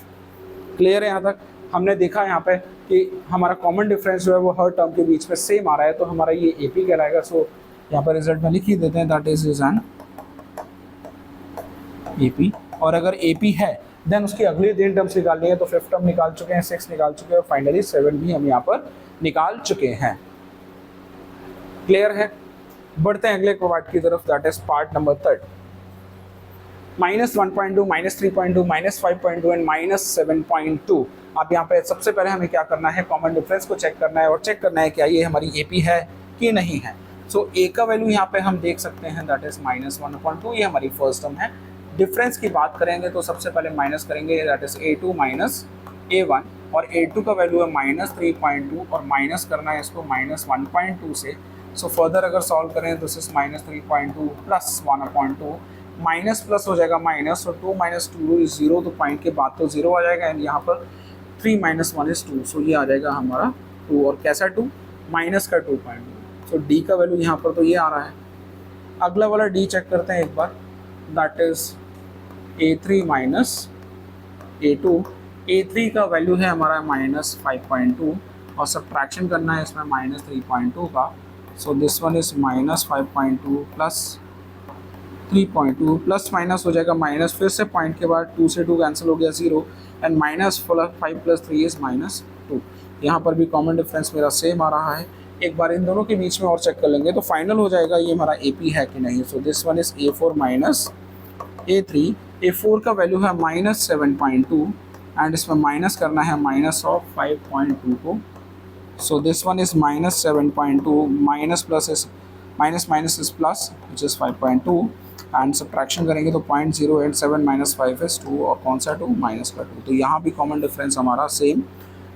क्लियर है यहाँ तक? हमने देखा यहाँ पे कि हमारा कॉमन डिफरेंस जो है वो हर टर्म के बीच में सेम आ रहा है, तो हमारा ये AP कहलाएगा। सो यहाँ पर रिजल्ट में लिख ही देते हैं, दैट इज एन AP। और अगर AP है देन उसकी अगली 3 टर्म्स निकालनी है, तो 5th टर्म निकाल चुके हैं, 6 निकाल चुके हैं, फाइनली 7 भी हम यहाँ पर निकाल चुके हैं। क्लियर है? बढ़ते हैं अगले पार्ट की तरफ, that is part number 3। -1.2, -3.2, -5.2 and -7.2। अब यहाँ पे सबसे पहले हमें क्या करना है, कॉमन डिफरेंस को चेक करना है और चेक करना है क्या ये हमारी AP है कि नहीं है। सो A का वैल्यू यहाँ पे हम देख सकते हैं, दैट इज -1.2, ये हमारी फर्स्ट टर्म है। डिफरेंस की बात करेंगे तो सबसे पहले माइनस करेंगे, that is A2 minus A1, और A2 का वैल्यू है -3.2 और माइनस करना है इसको -1.2 से। सो फर्दर अगर सॉल्व करें तो दिस इज -3.2 + 1/2, माइनस प्लस हो जाएगा माइनस, और 2 - 2 इज 0, तो पॉइंट के बाद तो 0 आ जाएगा, एंड यहाँ पर 3 - 1 इज 2, सो ये आ जाएगा हमारा 2। और कैसा 2? माइनस का 2.2। सो D का वैल्यू यहाँ पर तो ये आ रहा है। अगला वाला D चेक करते हैं एक बार, that is A3 minus A2। A3 का वैल्यू है हमारा -5.2 और सब्ट्रैक्शन करना है इसमें -3.2 का, सो this one is -5.2 + 3.2, plus minus हो जाएगा माइनस, फिर से पॉइंट के बाद 2 से 2 कैंसिल हो गया 0, एंड -5 + 3 इज -2। यहाँ पर भी कॉमन डिफरेंस मेरा सेम आ रहा है। एक बार इन दोनों के बीच में और चेक कर लेंगे तो फाइनल हो जाएगा ये हमारा AP है कि नहीं। सो this one is A4 minus A3। A4 का वैल्यू है -7.2 एंड इसमें माइनस करना है -5.2 को। So this one is -7.2, minus plus is minus is plus, which is 5.2, and subtraction करेंगे तो 0.0 एंड 7 - 5 इज 2, और कौन सा 2? माइनस का 2। तो यहाँ भी कॉमन डिफरेंस हमारा सेम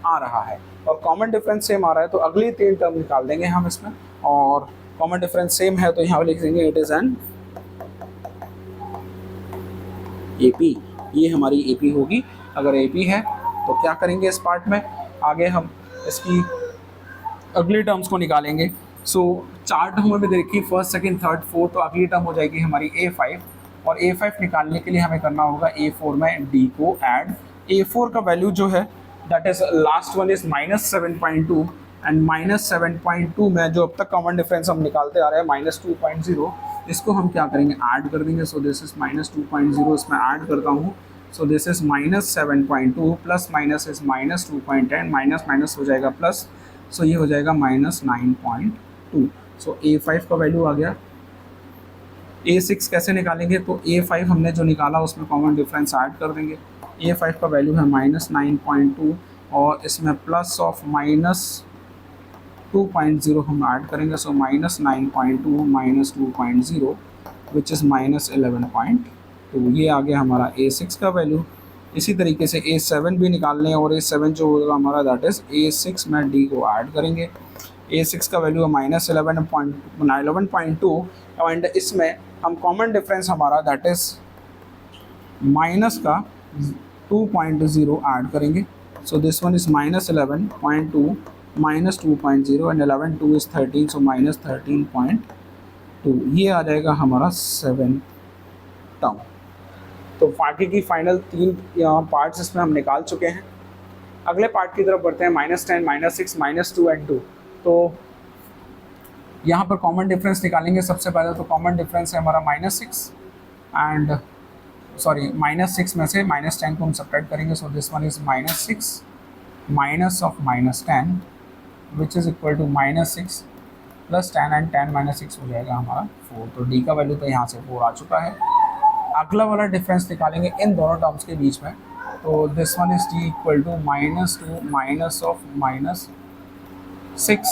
आ रहा है, और कॉमन डिफरेंस सेम आ रहा है तो अगली 3 टर्म निकाल देंगे हम इसमें, और कॉमन डिफरेंस सेम है तो यहाँ पर लिख देंगे इट इज़ एन AP। ये हमारी AP होगी। अगर AP है तो क्या करेंगे इस पार्ट में, आगे हम इसकी अगली टर्म्स को निकालेंगे। सो 4 टर्म में देखिए, फर्स्ट, सेकंड, थर्ड, फोर्थ, तो अगली टर्म हो जाएगी हमारी A5, और A5 निकालने के लिए हमें करना होगा A4 में D को ऐड। A4 का वैल्यू जो है that is last one is -7.2, and -7.2 में जो अब तक कॉमन डिफरेंस हम निकालते आ रहे हैं -2.0, इसको हम क्या करेंगे, ऐड कर देंगे। सो दिस इज -2.0, इसमें ऐड करता हूँ, सो this is -7.2 plus minus is -2.10, minus minus हो जाएगा प्लस, सो ये हो जाएगा -9.2। सो A5 का वैल्यू आ गया। A6 कैसे निकालेंगे, तो A5 हमने जो निकाला उसमें कॉमन डिफरेंस ऐड कर देंगे। A5 का वैल्यू है -9.2 और इसमें प्लस ऑफ -2.0 हम ऐड करेंगे, सो -9.2 -2.0 विच इज़ -11.2। ये आ गया हमारा A6 का वैल्यू। इसी तरीके से A7 भी निकालने हैं, और A7 जो होगा हमारा दैट इज़ A6 में D को ऐड करेंगे। A6 का वैल्यू है -11.2, एंड इसमें हम कॉमन डिफरेंस हमारा दैट इज़ माइनस का 2.0 ऐड करेंगे। So this one is -11.2 -2.0 and 11 2 is 13, सो -13.2। ये आ जाएगा हमारा 7 टर्म। तो बाकी की फाइनल 3 यहाँ पार्ट्स इसमें हम निकाल चुके हैं। अगले पार्ट की तरफ बढ़ते हैं, -10 -6 -2 एंड 2। तो यहाँ पर कॉमन डिफरेंस निकालेंगे सबसे पहले, तो कॉमन डिफरेंस है हमारा -6 एंड -6 में से -10 को हम सब्ट्रैक्ट करेंगे। So this one is -6 minus of -10 which is equal to -6 + 10, and 10 - 6 हो जाएगा हमारा 4। तो D का वैल्यू तो यहाँ से 4 आ चुका है। अगला वाला डिफरेंस निकालेंगे इन दोनों टर्म्स के बीच में, तो this one is D equal to -2 minus of -6,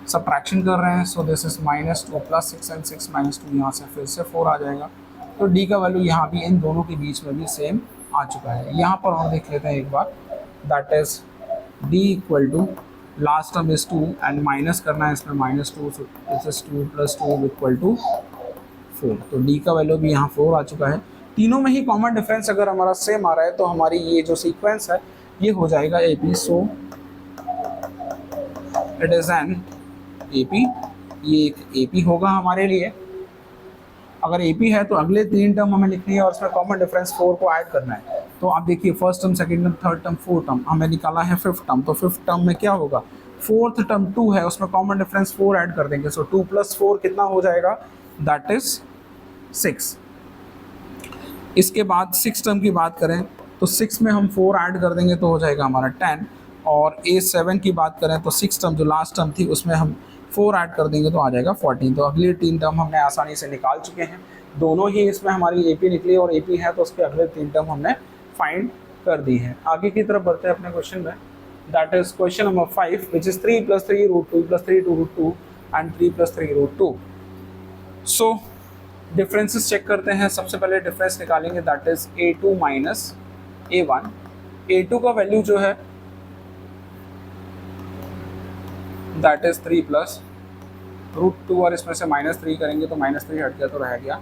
subtraction कर रहे हैं, सो दिस इज -2 + 6 एंड 6 -2, यहाँ से फिर से 4 आ जाएगा। तो डी का वैल्यू यहाँ भी इन दोनों के बीच में भी सेम आ चुका है। यहाँ पर और देख लेते हैं एक बार, that is D equal to last term is 2 and minus करना है इसमें -2, so this is 2 + 2 equal to 4। तो डी का वैल्यू भी यहाँ 4 आ चुका है। तीनों में ही कॉमन डिफरेंस अगर हमारा सेम आ रहा है तो हमारी ये जो सीक्वेंस है ये हो जाएगा AP, so it is an AP। ये एक AP होगा हमारे लिए। अगर AP है तो अगले 3 टर्म हमें लिखनी है और उसमें कॉमन डिफरेंस 4 को ऐड करना है। तो आप देखिए first term, second term, third term, fourth term, हमें निकाला है फिफ्थ टर्म। तो फिफ्थ टर्म में क्या होगा, फोर्थ टर्म 2 है, उसमें कॉमन डिफरेंस 4 ऐड कर देंगे। सो 2 + 4 कितना हो जाएगा, दैट इज 6। इसके बाद सिक्स टर्म की बात करें तो 6 में हम 4 ऐड कर देंगे तो हो जाएगा हमारा 10। और A7 की बात करें तो सिक्स टर्म जो लास्ट टर्म थी उसमें हम 4 ऐड कर देंगे तो आ जाएगा 14। तो अगले 3 टर्म हमने आसानी से निकाल चुके हैं। दोनों ही इसमें हमारी AP निकली और AP है तो उसके अगले 3 टर्म हमने फाइंड कर दी है। आगे की तरफ बढ़ते हैं अपने क्वेश्चन में, that is question number 5 which is 3 + 3 √2 + 3 √2 and 3 + 3 √2। So differences check करते हैं। सबसे पहले डिफरेंस निकालेंगे, that is A2 - A1। A2 का वैल्यू जो है दैट इज 3 + √2 और इसमें से -3 करेंगे तो -3 हट गया तो रह गया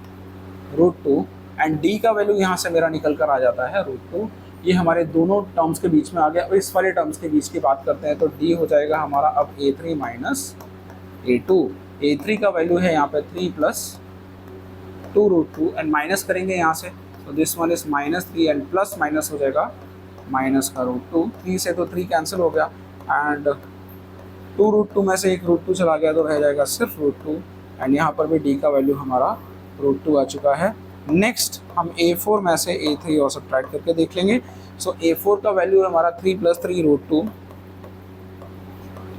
√2। एंड D का वैल्यू यहाँ से मेरा निकल कर आ जाता है √2। ये हमारे दोनों टर्म्स के बीच में आ गया। और इस वाले टर्म्स के बीच की बात करते हैं तो D हो जाएगा हमारा अब A3 - A2। A3 का वैल्यू है यहाँ पे 3 + 2 √2 एंड माइनस करेंगे यहाँ से, तो this one is -3 and plus minus हो जाएगा माइनस का √2। 3 से तो 3 कैंसिल हो गया एंड 2 √2 में से एक √2 चला गया तो रह जाएगा सिर्फ √2। एंड यहाँ पर भी D का वैल्यू हमारा √2 आ चुका है। नेक्स्ट हम A4 में से A3 और सब्ट्रैक्ट करके देख लेंगे। सो A4 का वैल्यू है हमारा 3 + 3 √2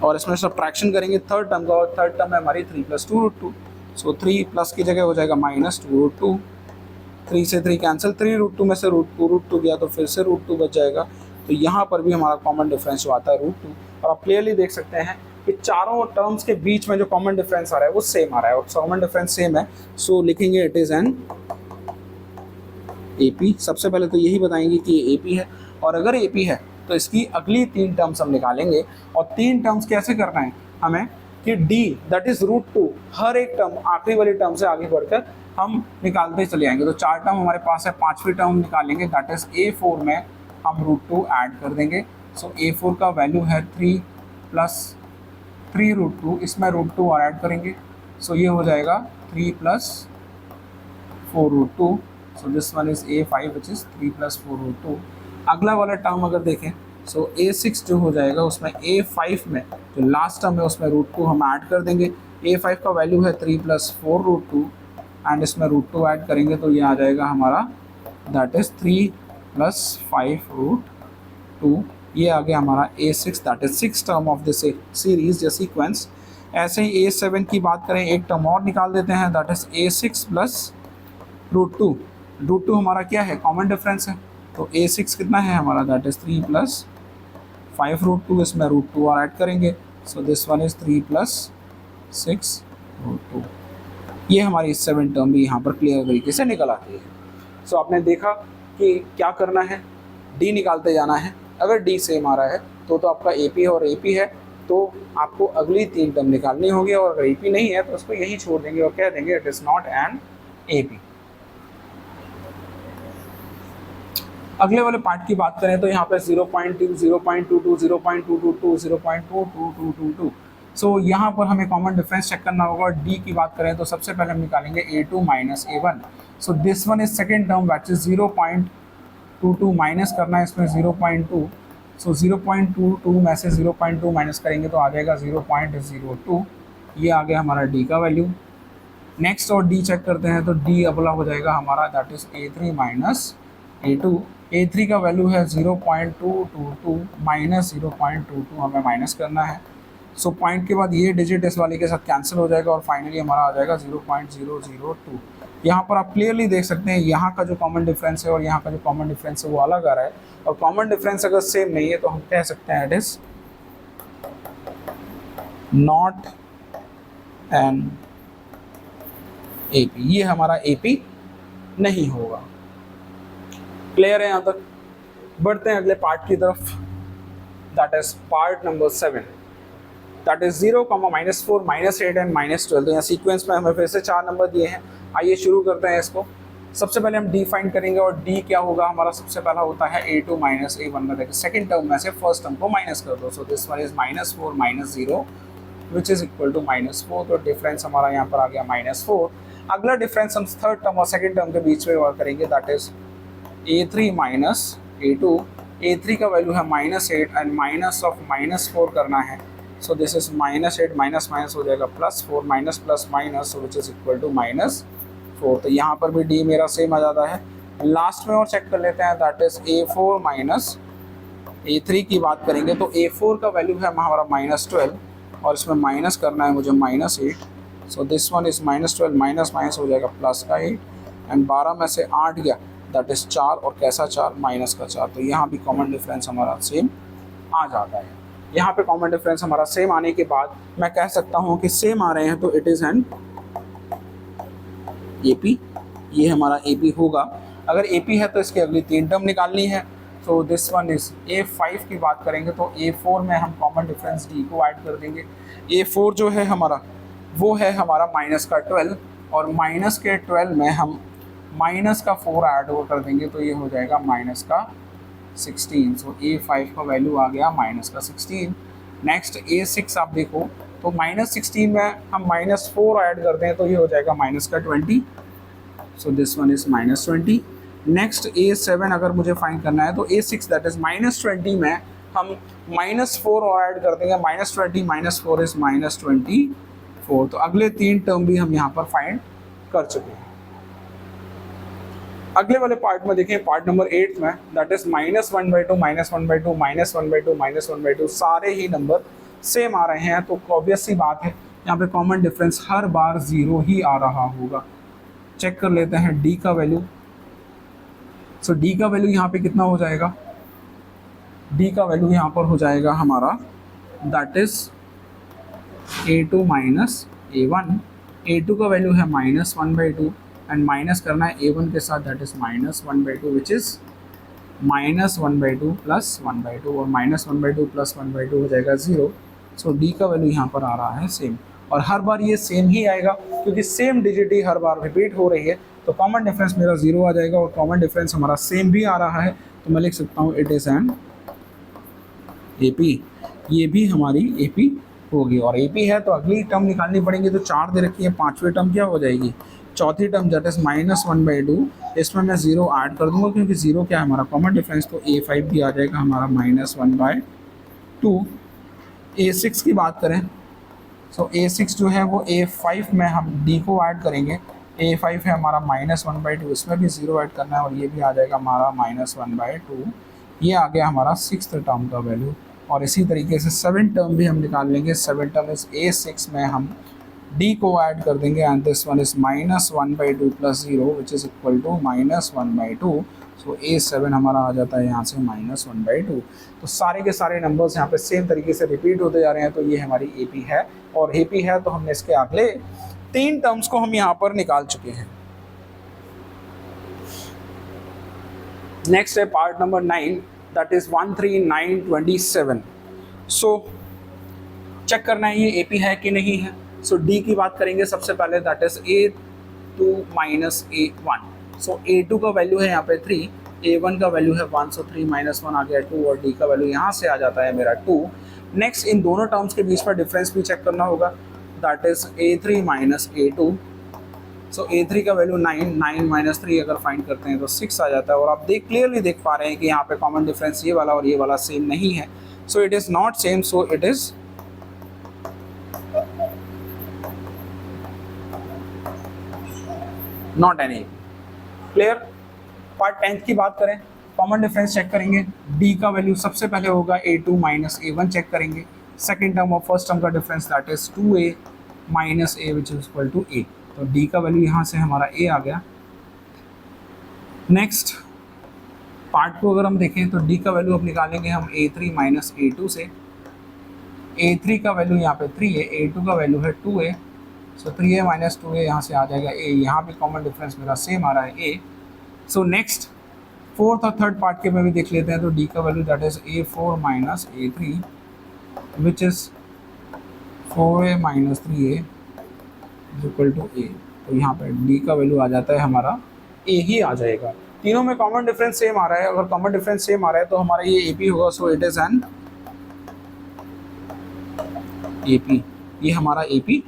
और इसमें सब्ट्रैक्शन करेंगे थर्ड टर्म का, और थर्ड टर्म है हमारी 3 + 2 √2। सो 3 प्लस की जगह हो जाएगा -2 √2। 3 से 3 कैंसिल, 3 √2 में से √2 गया तो फिर से √2 बच जाएगा। तो यहाँ पर भी हमारा कॉमन डिफरेंस जो आता है √2। और आप क्लियरली देख सकते हैं कि चारों टर्म्स के बीच में जो कॉमन डिफरेंस आ रहा है वो सेम आ रहा है और कॉमन डिफरेंस सेम है। सो लिखेंगे इट इज़ एन AP। सबसे पहले तो यही बताएंगे कि ये AP है और अगर AP है तो इसकी अगली 3 टर्म्स हम निकालेंगे। और 3 टर्म्स कैसे करना है हमें कि D दैट इज √2 हर एक टर्म आखिरी वाली टर्म से आगे बढ़कर हम निकालते चले आएंगे। तो 4 टर्म हमारे पास है, 5वीं टर्म निकालेंगे, दैट इज A4 में हम √2 ऐड कर देंगे। सो A4 का वैल्यू है 3 + 3 √2, इसमें √2 और ऐड करेंगे। सो ये हो जाएगा 3 + 4 √2। So this one is A5 which is 3 + 4 √2। अगला वाला टर्म अगर देखें सो A6 जो हो जाएगा उसमें A5 में जो लास्ट टर्म है उसमें √2 हम ऐड कर देंगे। A5 का वैल्यू है 3 + 4 √2 एंड इसमें √2 ऐड करेंगे तो ये आ जाएगा हमारा दैट इज 3 + 5 √2। ये आ गया हमारा A6 that is 6 term of this series या सीक्वेंस। ऐसे ही A7 की बात करें, एक टर्म और निकाल देते हैं, दैट इज A6 + √2। √2 हमारा क्या है, कॉमन डिफरेंस है। तो A6 कितना है हमारा, दैट इज 3 + 5 √2, इसमें √2 और ऐड करेंगे। So this one is 3 + 6 √2। ये हमारी 7 टर्म भी यहाँ पर क्लियर तरीके से निकल आती है। सो आपने देखा कि क्या करना है, D निकालते जाना है। अगर D सेम आ रहा है तो आपका AP और AP है तो आपको अगली 3 टर्म निकालनी होगी, और अगर AP नहीं है तो उसको यही छोड़ देंगे और कह देंगे it is not an AP। अगले वाले पार्ट की बात करें तो यहाँ पे 0.2, 0.22, 0.222, 0.22222। सो यहाँ पर हमें कॉमन डिफरेंस चेक करना होगा। और D की बात करें तो सबसे पहले हम निकालेंगे A2 - A1। So this one is second term that is 0.22 minus करना है इसमें 0.2। सो 0.22 में से 0.2 माइनस करेंगे तो आ जाएगा 0.02। ये आ गया हमारा D का वैल्यू। नेक्स्ट और D चेक करते हैं तो D अगला हो जाएगा हमारा that is A3 - A2। A3 का वैल्यू है 0.222 माइनस 0.22 हमें माइनस करना है। सो पॉइंट के बाद ये डिजिट इस वाले के साथ कैंसिल हो जाएगा और फाइनली हमारा आ जाएगा 0.002। यहाँ पर आप क्लियरली देख सकते हैं यहाँ का जो कॉमन डिफरेंस है और यहाँ का जो कॉमन डिफरेंस है वो अलग आ रहा है, और कॉमन डिफरेंस अगर सेम नहीं है तो हम कह सकते हैं it is not an AP, ये हमारा एपी नहीं होगा। क्लियर है यहाँ तक? बढ़ते हैं अगले पार्ट की तरफ, that is part number 7, that is 0, -4, -8 and -12। तो यहाँ सीक्वेंस में हमें फिर से 4 नंबर दिए हैं। आइए शुरू करते हैं इसको। सबसे पहले हम डी फाइंड करेंगे, और डी क्या होगा हमारा, सबसे पहला होता है a2 - a1 में देखिए सेकंड टर्म में से फर्स्ट टर्म को माइनस कर दो। So this one is -4 - 0 which is equal to -4। तो डिफरेंस हमारा यहाँ पर आ गया -4। अगला डिफरेंस हम थर्ड टर्म और सेकंड टर्म के बीच में और करेंगे, that is a3 - a2। a3 का वैल्यू है -8 एंड माइनस ऑफ -4 करना है। So this is -8 minus minus हो जाएगा +4 minus plus minus which is equal to -4। तो यहाँ पर भी डी मेरा सेम आ जाता है। लास्ट में और चेक कर लेते हैं, दैट इज a4 - a3 की बात करेंगे तो a4 का वैल्यू है हमारा -12 और इसमें माइनस करना है मुझे -8। सो this one is -12 minus minus हो जाएगा +8 एंड 12 में से 8 गया, दैट इज 4, और कैसा 4 -4। तो यहाँ भी कॉमन डिफरेंस हमारा सेम आ जाता है। यहाँ पे कॉमन डिफरेंस हमारा सेम आने के बाद मैं कह सकता हूँ कि सेम आ रहे हैं तो इट इज़ एन एपी, ये हमारा एपी होगा। अगर एपी है तो इसकी अगली 3 टर्म निकालनी है। तो दिस वन इज a5 की बात करेंगे तो a4 में हम कॉमन डिफरेंस d को ऐड कर देंगे। a4 जो है हमारा वो है हमारा -12, और माइनस के 12 में हम माइनस का 4 ऐड ओवर कर देंगे तो ये हो जाएगा -16। सो a5 का वैल्यू आ गया -16। नेक्स्ट a6 आप देखो तो -16 में हम -4 ऐड करते हैं तो ये हो जाएगा -20। सो this one is -20। Next a7 अगर मुझे फाइंड करना है तो a6 दैट इज -20 में हम -4 और ऐड कर देंगे, -20 - 4 इज -24। तो अगले 3 टर्म भी हम यहाँ पर फाइंड कर चुके हैं। अगले वाले पार्ट में देखें, पार्ट नंबर 8 में, दैट इज -1/2 -1/2 -1/2 -1/2, सारे ही नंबर सेम आ रहे हैं। तो ऑब्वियस सी बात है यहाँ पे कॉमन डिफरेंस हर बार 0 ही आ रहा होगा। चेक कर लेते हैं डी का वैल्यू। सो डी का वैल्यू यहाँ पे कितना हो जाएगा, डी का वैल्यू यहाँ पर हो जाएगा हमारा that is a2 - a1। a2 का वैल्यू है -1/2 एंड माइनस करना है a1 के साथ, दैट इज -1/2 विच इज़ -1/2 + 1/2, और -1/2 + 1/2 हो जाएगा 0। सो डी का वैल्यू यहाँ पर आ रहा है सेम, और हर बार ये सेम ही आएगा क्योंकि सेम डिजिट ही हर बार रिपीट हो रही है। तो कॉमन डिफरेंस मेरा 0 आ जाएगा, और कॉमन डिफरेंस हमारा सेम भी आ रहा है तो मैं लिख सकता हूँ इट इज़ एन एपी। ये भी हमारी एपी होगी, और एपी है तो अगली टर्म निकालनी पड़ेगी। तो 4 दे रखी है, 5वीं टर्म क्या हो जाएगी, चौथी टर्म दैट इज -1/2। इसमें मैं 0 ऐड कर दूंगा क्योंकि 0 क्या है हमारा कॉमन डिफरेंस, तो a5 भी आ जाएगा हमारा -1/2। a6 की बात करें सो a6 जो है वो a5 में हम d को ऐड करेंगे। a5 है हमारा -1/2, इसमें भी 0 ऐड करना है और ये भी आ जाएगा हमारा -1/2। ये आ गया हमारा 6th टर्म का वैल्यू, और इसी तरीके से 7 टर्म भी हम निकाल लेंगे। 7 टर्म इस a6 में हम d को ऐड कर देंगे and this one is -1/2 + 0 which is equal to -1/2। So a7 हमारा आ जाता है यहाँ से -1/2। तो सारे के सारे नंबर्स यहाँ पे सेम तरीके से रिपीट होते जा रहे हैं, तो ये हमारी एपी है। और एपी है तो हमने इसके अगले 3 टर्म्स को हम यहाँ पर निकाल चुके हैं। नेक्स्ट है part number 9, that is 13927। So check करना है ये एपी है कि नहीं है। सो डी की बात करेंगे सबसे पहले, that is a2 - a1। So a2 का वैल्यू है यहाँ पे 3, a1 का वैल्यू है 1, सो 3 - 1 आ गया 2, और d का वैल्यू यहाँ से आ जाता है मेरा 2। नेक्स्ट इन दोनों टर्म्स के बीच में डिफरेंस भी चेक करना होगा, that is a3 - a2। So a3 का वैल्यू 9 - 3 अगर फाइंड करते हैं तो 6 आ जाता है, और आप क्लियरली देख पा रहे हैं कि यहाँ पे कॉमन डिफरेंस ये वाला और ये वाला सेम नहीं है। So it is not same, so it is not any. Clear. Part 10 की बात करें, कॉमन डिफरेंस चेक करेंगे। डी का वैल्यू सबसे पहले होगा a2 - a1 चेक करेंगे। सेकेंड टर्म और फर्स्ट टर्म का difference that is 2a - a which is equal to a। तो डी का वैल्यू यहाँ से हमारा ए आ गया। नेक्स्ट पार्ट को अगर हम देखें तो डी का वैल्यू अब निकालेंगे हम A3 माइनस A2 से। A3 का वैल्यू यहाँ पे 3 है, A2 का वैल्यू है 2 है, सो 3A माइनस 2A यहाँ से आ जाएगा A। यहाँ भी कॉमन डिफरेंस मेरा सेम आ रहा है A। सो नेक्स्ट फोर्थ और थर्ड पार्ट के में भी देख लेते हैं, तो डी का value that is A4 minus A3 which is 4A minus 3A is equal to A। तो यहाँ पे डी का वैल्यू आ जाता है हमारा A ही आ जाएगा। तीनों में कॉमन डिफरेंस सेम आ रहा है, अगर कॉमन डिफरेंस सेम आ रहा है तो हमारा ये AP होगा, सो इट इज़ एन AP। ये हमारा AP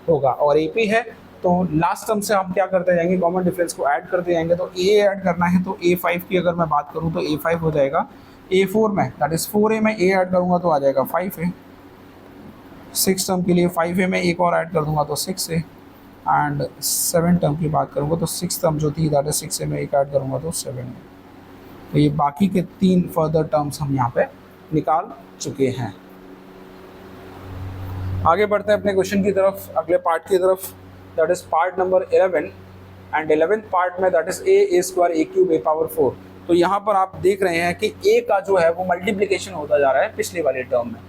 होगा और AP है तो लास्ट टर्म से हम क्या करते जाएंगे, कॉमन डिफरेंस को ऐड करते जाएंगे। तो A ऐड करना है तो A5 की अगर मैं बात करूँ तो A5 हो जाएगा। A4 में दैट इज़ 4A में A ऐड करूँगा तो आ जाएगा 5A। 6 टर्म के लिए 5A में एक और ऐड कर दूँगा तो 6A। एंड 7 टर्म की बात करूँगा तो 6 टर्म जो थी दैट इज 6A में एक ऐड करूँगा तो 7A। तो ये बाकी के 3 फर्दर टर्म्स हम यहाँ पे निकाल चुके हैं। आगे बढ़ते हैं अपने क्वेश्चन की तरफ, अगले पार्ट की तरफ, that is part number 11 and 11th part में that is A square A cube A power 4। तो यहाँ पर आप देख रहे हैं कि A का जो है वो मल्टीप्लिकेशन होता जा रहा है पिछले वाले टर्म में।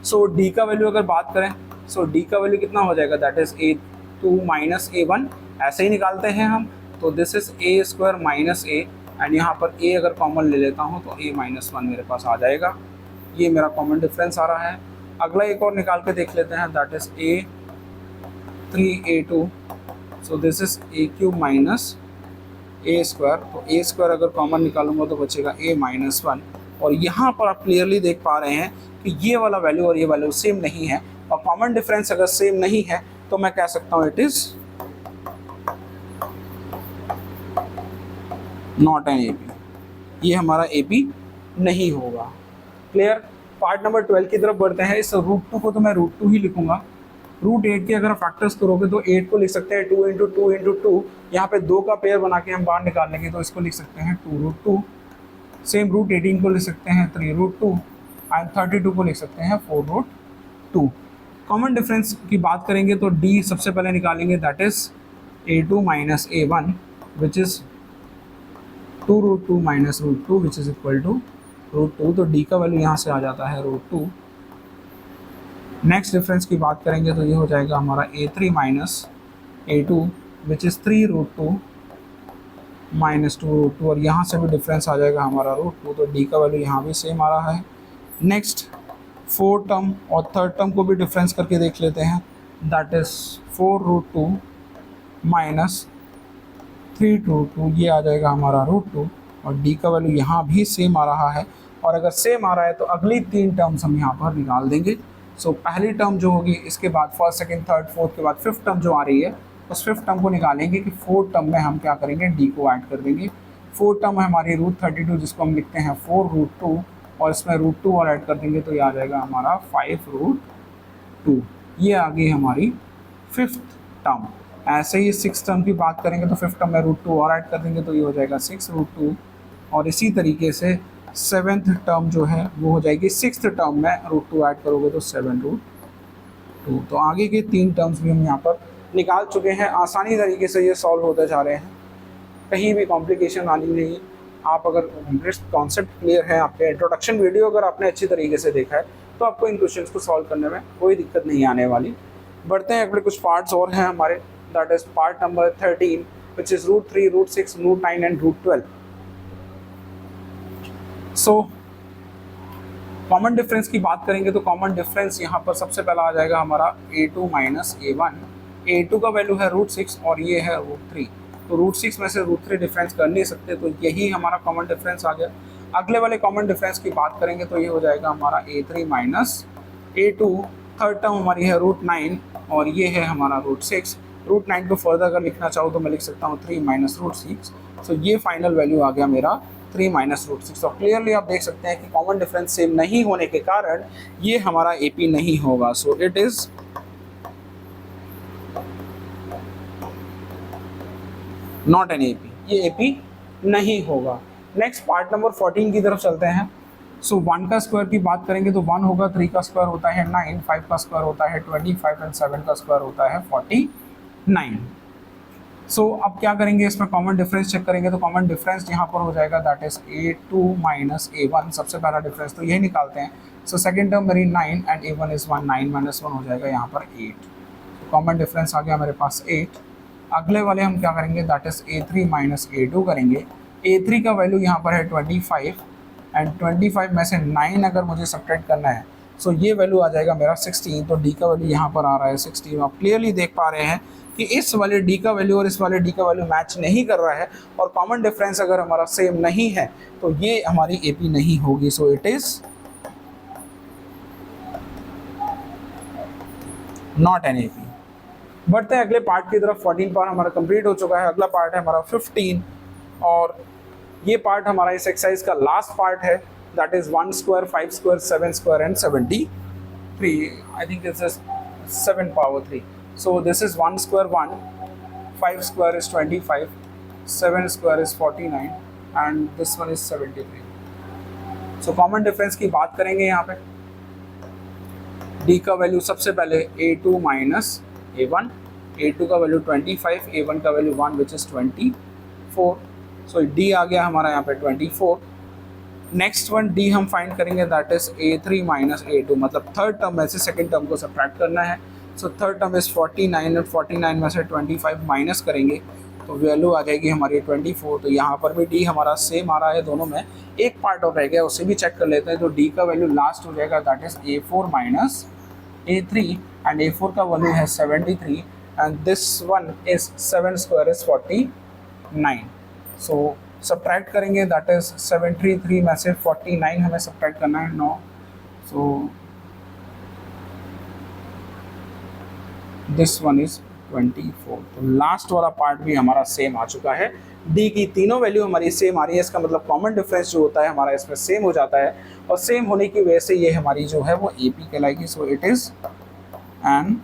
सो D का वैल्यू अगर बात करें, सो D का वैल्यू कितना हो जाएगा, that is A2 minus A1, ऐसे ही निकालते हैं हम। तो this is A square minus A and यहाँ पर A अगर कॉमन ले लेता हूँ तो A माइनस 1 मेरे पास आ जाएगा। ये मेरा कॉमन डिफरेंस आ रहा है। अगला एक और निकाल के देख लेते हैं, that is A3A2, so this is A cube minus A square. तो A स्क्वायर अगर कॉमन निकालूंगा तो बचेगा A माइनस 1। और यहाँ पर आप क्लियरली देख पा रहे हैं कि ये वाला वैल्यू और ये वैल्यू सेम नहीं है, और कॉमन डिफरेंस अगर सेम नहीं है तो मैं कह सकता हूँ it is not an AP। ये हमारा AP नहीं होगा। क्लियर। पार्ट नंबर 12 की तरफ बढ़ते हैं। इस √2 को तो मैं √2 ही लिखूंगा। √8 के अगर फैक्टर्स करोगे तो 8 को लिख सकते हैं 2 इंटू 2 इंटू 2, यहाँ पे 2 का पेयर बना के हम बाहर निकाल लेंगे तो इसको लिख सकते हैं 2√2। सेम √18 को लिख सकते हैं 3√2 एंड 32 को लिख सकते हैं 4√2। कॉमन डिफरेंस की बात करेंगे तो D सबसे पहले निकालेंगे, that is A2 minus A1 which is 2√2 minus √2 which is equal to √2। तो D का वैल्यू यहाँ से आ जाता है √2। नेक्स्ट डिफरेंस की बात करेंगे तो ये हो जाएगा हमारा A3 minus A2 which is 3√2 minus 2√2, और यहाँ से भी डिफरेंस आ जाएगा हमारा √2। तो D का वैल्यू यहाँ भी सेम आ रहा है। नेक्स्ट फोर्थ टर्म और थर्ड टर्म को भी डिफरेंस करके देख लेते हैं, दैट इज़ 4√2 माइनस 3√2, ये आ जाएगा हमारा √2, और D का वैल्यू यहाँ भी सेम आ रहा है। और अगर सेम आ रहा है तो अगली 3 टर्म्स हम यहाँ पर निकाल देंगे। सो पहली टर्म जो होगी, इसके बाद फर्स्ट सेकंड थर्ड फोर्थ के बाद फिफ्थ टर्म जो आ रही है, उस फिफ्थ टर्म को निकालेंगे कि फोर्थ टर्म में हम क्या करेंगे, D को ऐड कर देंगे। फोर्थ टर्म है हमारी √32 जिसको हम लिखते हैं 4√2, और इसमें √2 और ऐड कर देंगे तो ये आ जाएगा हमारा 5√2। ये आ गई हमारी फिफ्थ टर्म। ऐसे ही सिक्स टर्म की बात करेंगे तो फिफ्थ टर्म में √2 और ऐड कर देंगे तो ये हो जाएगा 6√2, और इसी तरीके से सेवेंथ टर्म जो है वो हो जाएगी सिक्स्थ टर्म में √2 ऐड करोगे तो 7√2। तो आगे के 3 टर्म्स भी हम यहाँ पर निकाल चुके हैं। आसानी तरीके से ये सॉल्व होते जा रहे हैं, कहीं भी कॉम्प्लिकेशन आनी नहीं। आप अगर कॉन्सेप्ट क्लियर है, आपके इंट्रोडक्शन वीडियो अगर आपने अच्छी तरीके से देखा है तो आपको इन क्वेश्चंस को सॉल्व करने में कोई दिक्कत नहीं आने वाली। बढ़ते हैं, अगले कुछ पार्ट्स और हैं हमारे, that is part number 13 which is √3, √6, √9 and √12। So common difference की बात करेंगे तो कॉमन डिफरेंस यहाँ पर सबसे पहला आ जाएगा हमारा A2 माइनस A1। A2 का वैल्यू है √6 और ये है √3, तो √6 में से √3 डिफरेंस कर नहीं सकते, तो यही हमारा कॉमन डिफरेंस आ गया। अगले वाले कॉमन डिफरेंस की बात करेंगे तो ये हो जाएगा हमारा A3 minus A2। Third term हमारी है √9 और ये है हमारा √6। √9 को फर्दर अगर लिखना चाहो तो मैं लिख सकता हूँ 3 माइनस √6। सो ये फाइनल वैल्यू आ गया मेरा 3 माइनस √6। तो क्लियरली आप देख सकते हैं कि कॉमन डिफरेंस सेम नहीं होने के कारण ये हमारा AP नहीं होगा। सो it is not an AP, ये AP नहीं होगा। नेक्स्ट पार्ट नंबर 14 की तरफ चलते हैं। सो 1 का स्क्वायर की बात करेंगे तो 1 होगा, 3 का स्क्वायर होता है 9, 5 का स्क्वायर होता है 25 एंड 7 का स्क्वायर होता है 49। सो अब क्या करेंगे, इसमें कॉमन डिफरेंस चेक करेंगे। तो कॉमन डिफरेंस यहाँ पर हो जाएगा that is A2 minus A1, सबसे पहला डिफरेंस तो यही निकालते हैं। सो सेकेंड टर्म मेरी 9 एंड A1 इज 1, 9 माइनस 1 हो जाएगा यहाँ पर 8। कॉमन डिफरेंस आ गया मेरे पास 8। अगले वाले हम क्या करेंगे, that is A3 minus A2 करेंगे। A3 का वैल्यू यहाँ पर है 25 एंड 25 में से 9 अगर मुझे सब्ट्रैक्ट करना है सो ये वैल्यू आ जाएगा मेरा 16। तो डी का वैल्यू यहाँ पर आ रहा है 16। आप क्लियरली देख पा रहे हैं कि इस वाले डी का वैल्यू और इस वाले डी का वैल्यू मैच नहीं कर रहा है, और कॉमन डिफरेंस अगर हमारा सेम नहीं है तो ये हमारी एपी नहीं होगी। सो it is not an AP. बढ़ते हैं अगले पार्ट की तरफ। 14 पार्ट हमारा कंप्लीट हो चुका है। अगला पार्ट है हमारा 15, और ये पार्ट हमारा इस एक्सरसाइज का लास्ट पार्ट है। That is 1 square, 5 square, 7 square and 73। I think this is 7 power 3। So this is 1 square 1, 5 square is 25, 7 square is 49 and this one is 73। So common difference की बात करेंगे यहाँ पे। डी का वैल्यू सबसे पहले A2 माइनस A1, A2 का value 25, A1 का value 1 which is 24। So D आ गया हमारा यहाँ पे 24। नेक्स्ट वन डी हम फाइंड करेंगे that is A3 minus A2, मतलब थर्ड टर्म में से सेकंड टर्म को सब्ट्रैक्ट करना है। सो थर्ड टर्म इज 49 और 49 में से 25 माइनस करेंगे तो वैल्यू आ जाएगी हमारी 24। तो यहाँ पर भी डी हमारा सेम आ रहा है, दोनों में एक पार्ट और रह गया, उसे भी चेक कर लेते हैं। तो डी का वैल्यू लास्ट हो जाएगा that is A4 minus A3 and A4 का वैल्यू है 73 and this one is 7 square is 49। So subtract करेंगे दैट इज 73 में से 49 हमें सब्ट्रैक्ट करना है 9। सो दिस वन इज 24। तो लास्ट वाला पार्ट भी हमारा सेम आ चुका है। डी की तीनों वैल्यू हमारी सेम आ रही है, इसका मतलब कॉमन डिफरेंस जो होता है हमारा इसमें सेम हो जाता है, और सेम होने की वजह से ये हमारी जो है वो एपी कहलाएगी। So it is an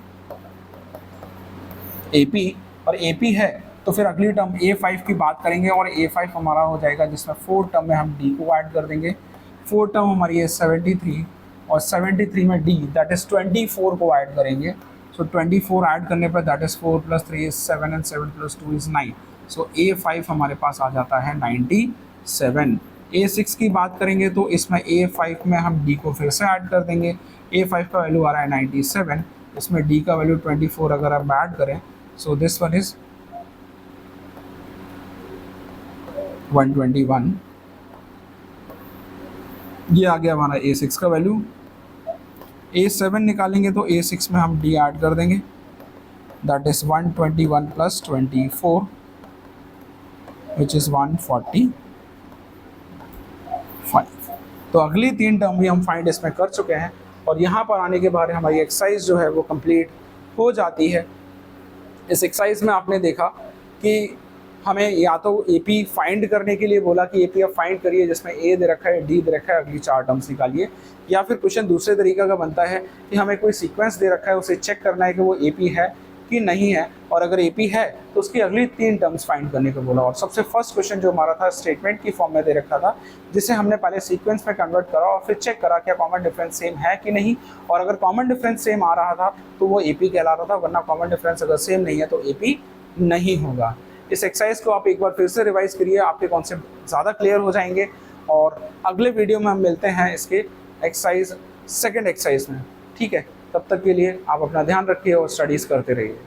AP. और एपी है तो फिर अगली टर्म A5 की बात करेंगे, और A5 हमारा हो जाएगा जिसमें 4 टर्म में हम डी को ऐड कर देंगे। 4 टर्म हमारी है 73, और 73 में डी दैट इज 24 को ऐड करेंगे। सो 24 ऐड करने पर that is 4 + 3 is 7 and 7 + 2 is 9। So A5 हमारे पास आ जाता है 97। A6 की बात करेंगे तो इसमें A5 में हम डी को फिर से ऐड कर देंगे। A5 का वैल्यू आ रहा है 97, इसमें डी का वैल्यू 24 अगर हम ऐड करें सो दिस वन इज 121। ये आ गया हमारा A6 का वैल्यू। A7 निकालेंगे तो A6 में हम D ऐड कर देंगे दैट इज 121 + 24 विच इज़ 145। तो अगली 3 टर्म भी हम फाइंड इसमें कर चुके हैं, और यहाँ पर आने के बाद हमारी एक्सरसाइज जो है वो कंप्लीट हो जाती है। इस एक्सरसाइज में आपने देखा कि हमें या तो एपी फाइंड करने के लिए बोला कि एपी आप फाइंड करिए जिसमें ए दे रखा है, डी दे रखा है, अगली 4 टर्म्स निकालिए, या फिर क्वेश्चन दूसरे तरीका का बनता है कि हमें कोई सीक्वेंस दे रखा है, उसे चेक करना है कि वो एपी है कि नहीं है, और अगर एपी है तो उसकी अगली 3 टर्म्स फाइंड करने को बोला। और सबसे फर्स्ट क्वेश्चन जो हमारा था स्टेटमेंट की फॉर्म में दे रखा था, जिसे हमने पहले सीक्वेंस में कन्वर्ट करा और फिर चेक करा क्या कॉमन डिफरेंस सेम है कि नहीं, और अगर कॉमन डिफरेंस सेम आ रहा था तो वो एपी कहला रहा था, वरना कॉमन डिफरेंस अगर सेम नहीं है तो एपी नहीं होगा। इस एक्सरसाइज को आप एक बार फिर से रिवाइज करिए, आपके कॉन्सेप्ट ज़्यादा क्लियर हो जाएंगे, और अगले वीडियो में हम मिलते हैं इसके एक्सरसाइज सेकंड एक्सरसाइज में। ठीक है, तब तक के लिए आप अपना ध्यान रखिए और स्टडीज़ करते रहिए।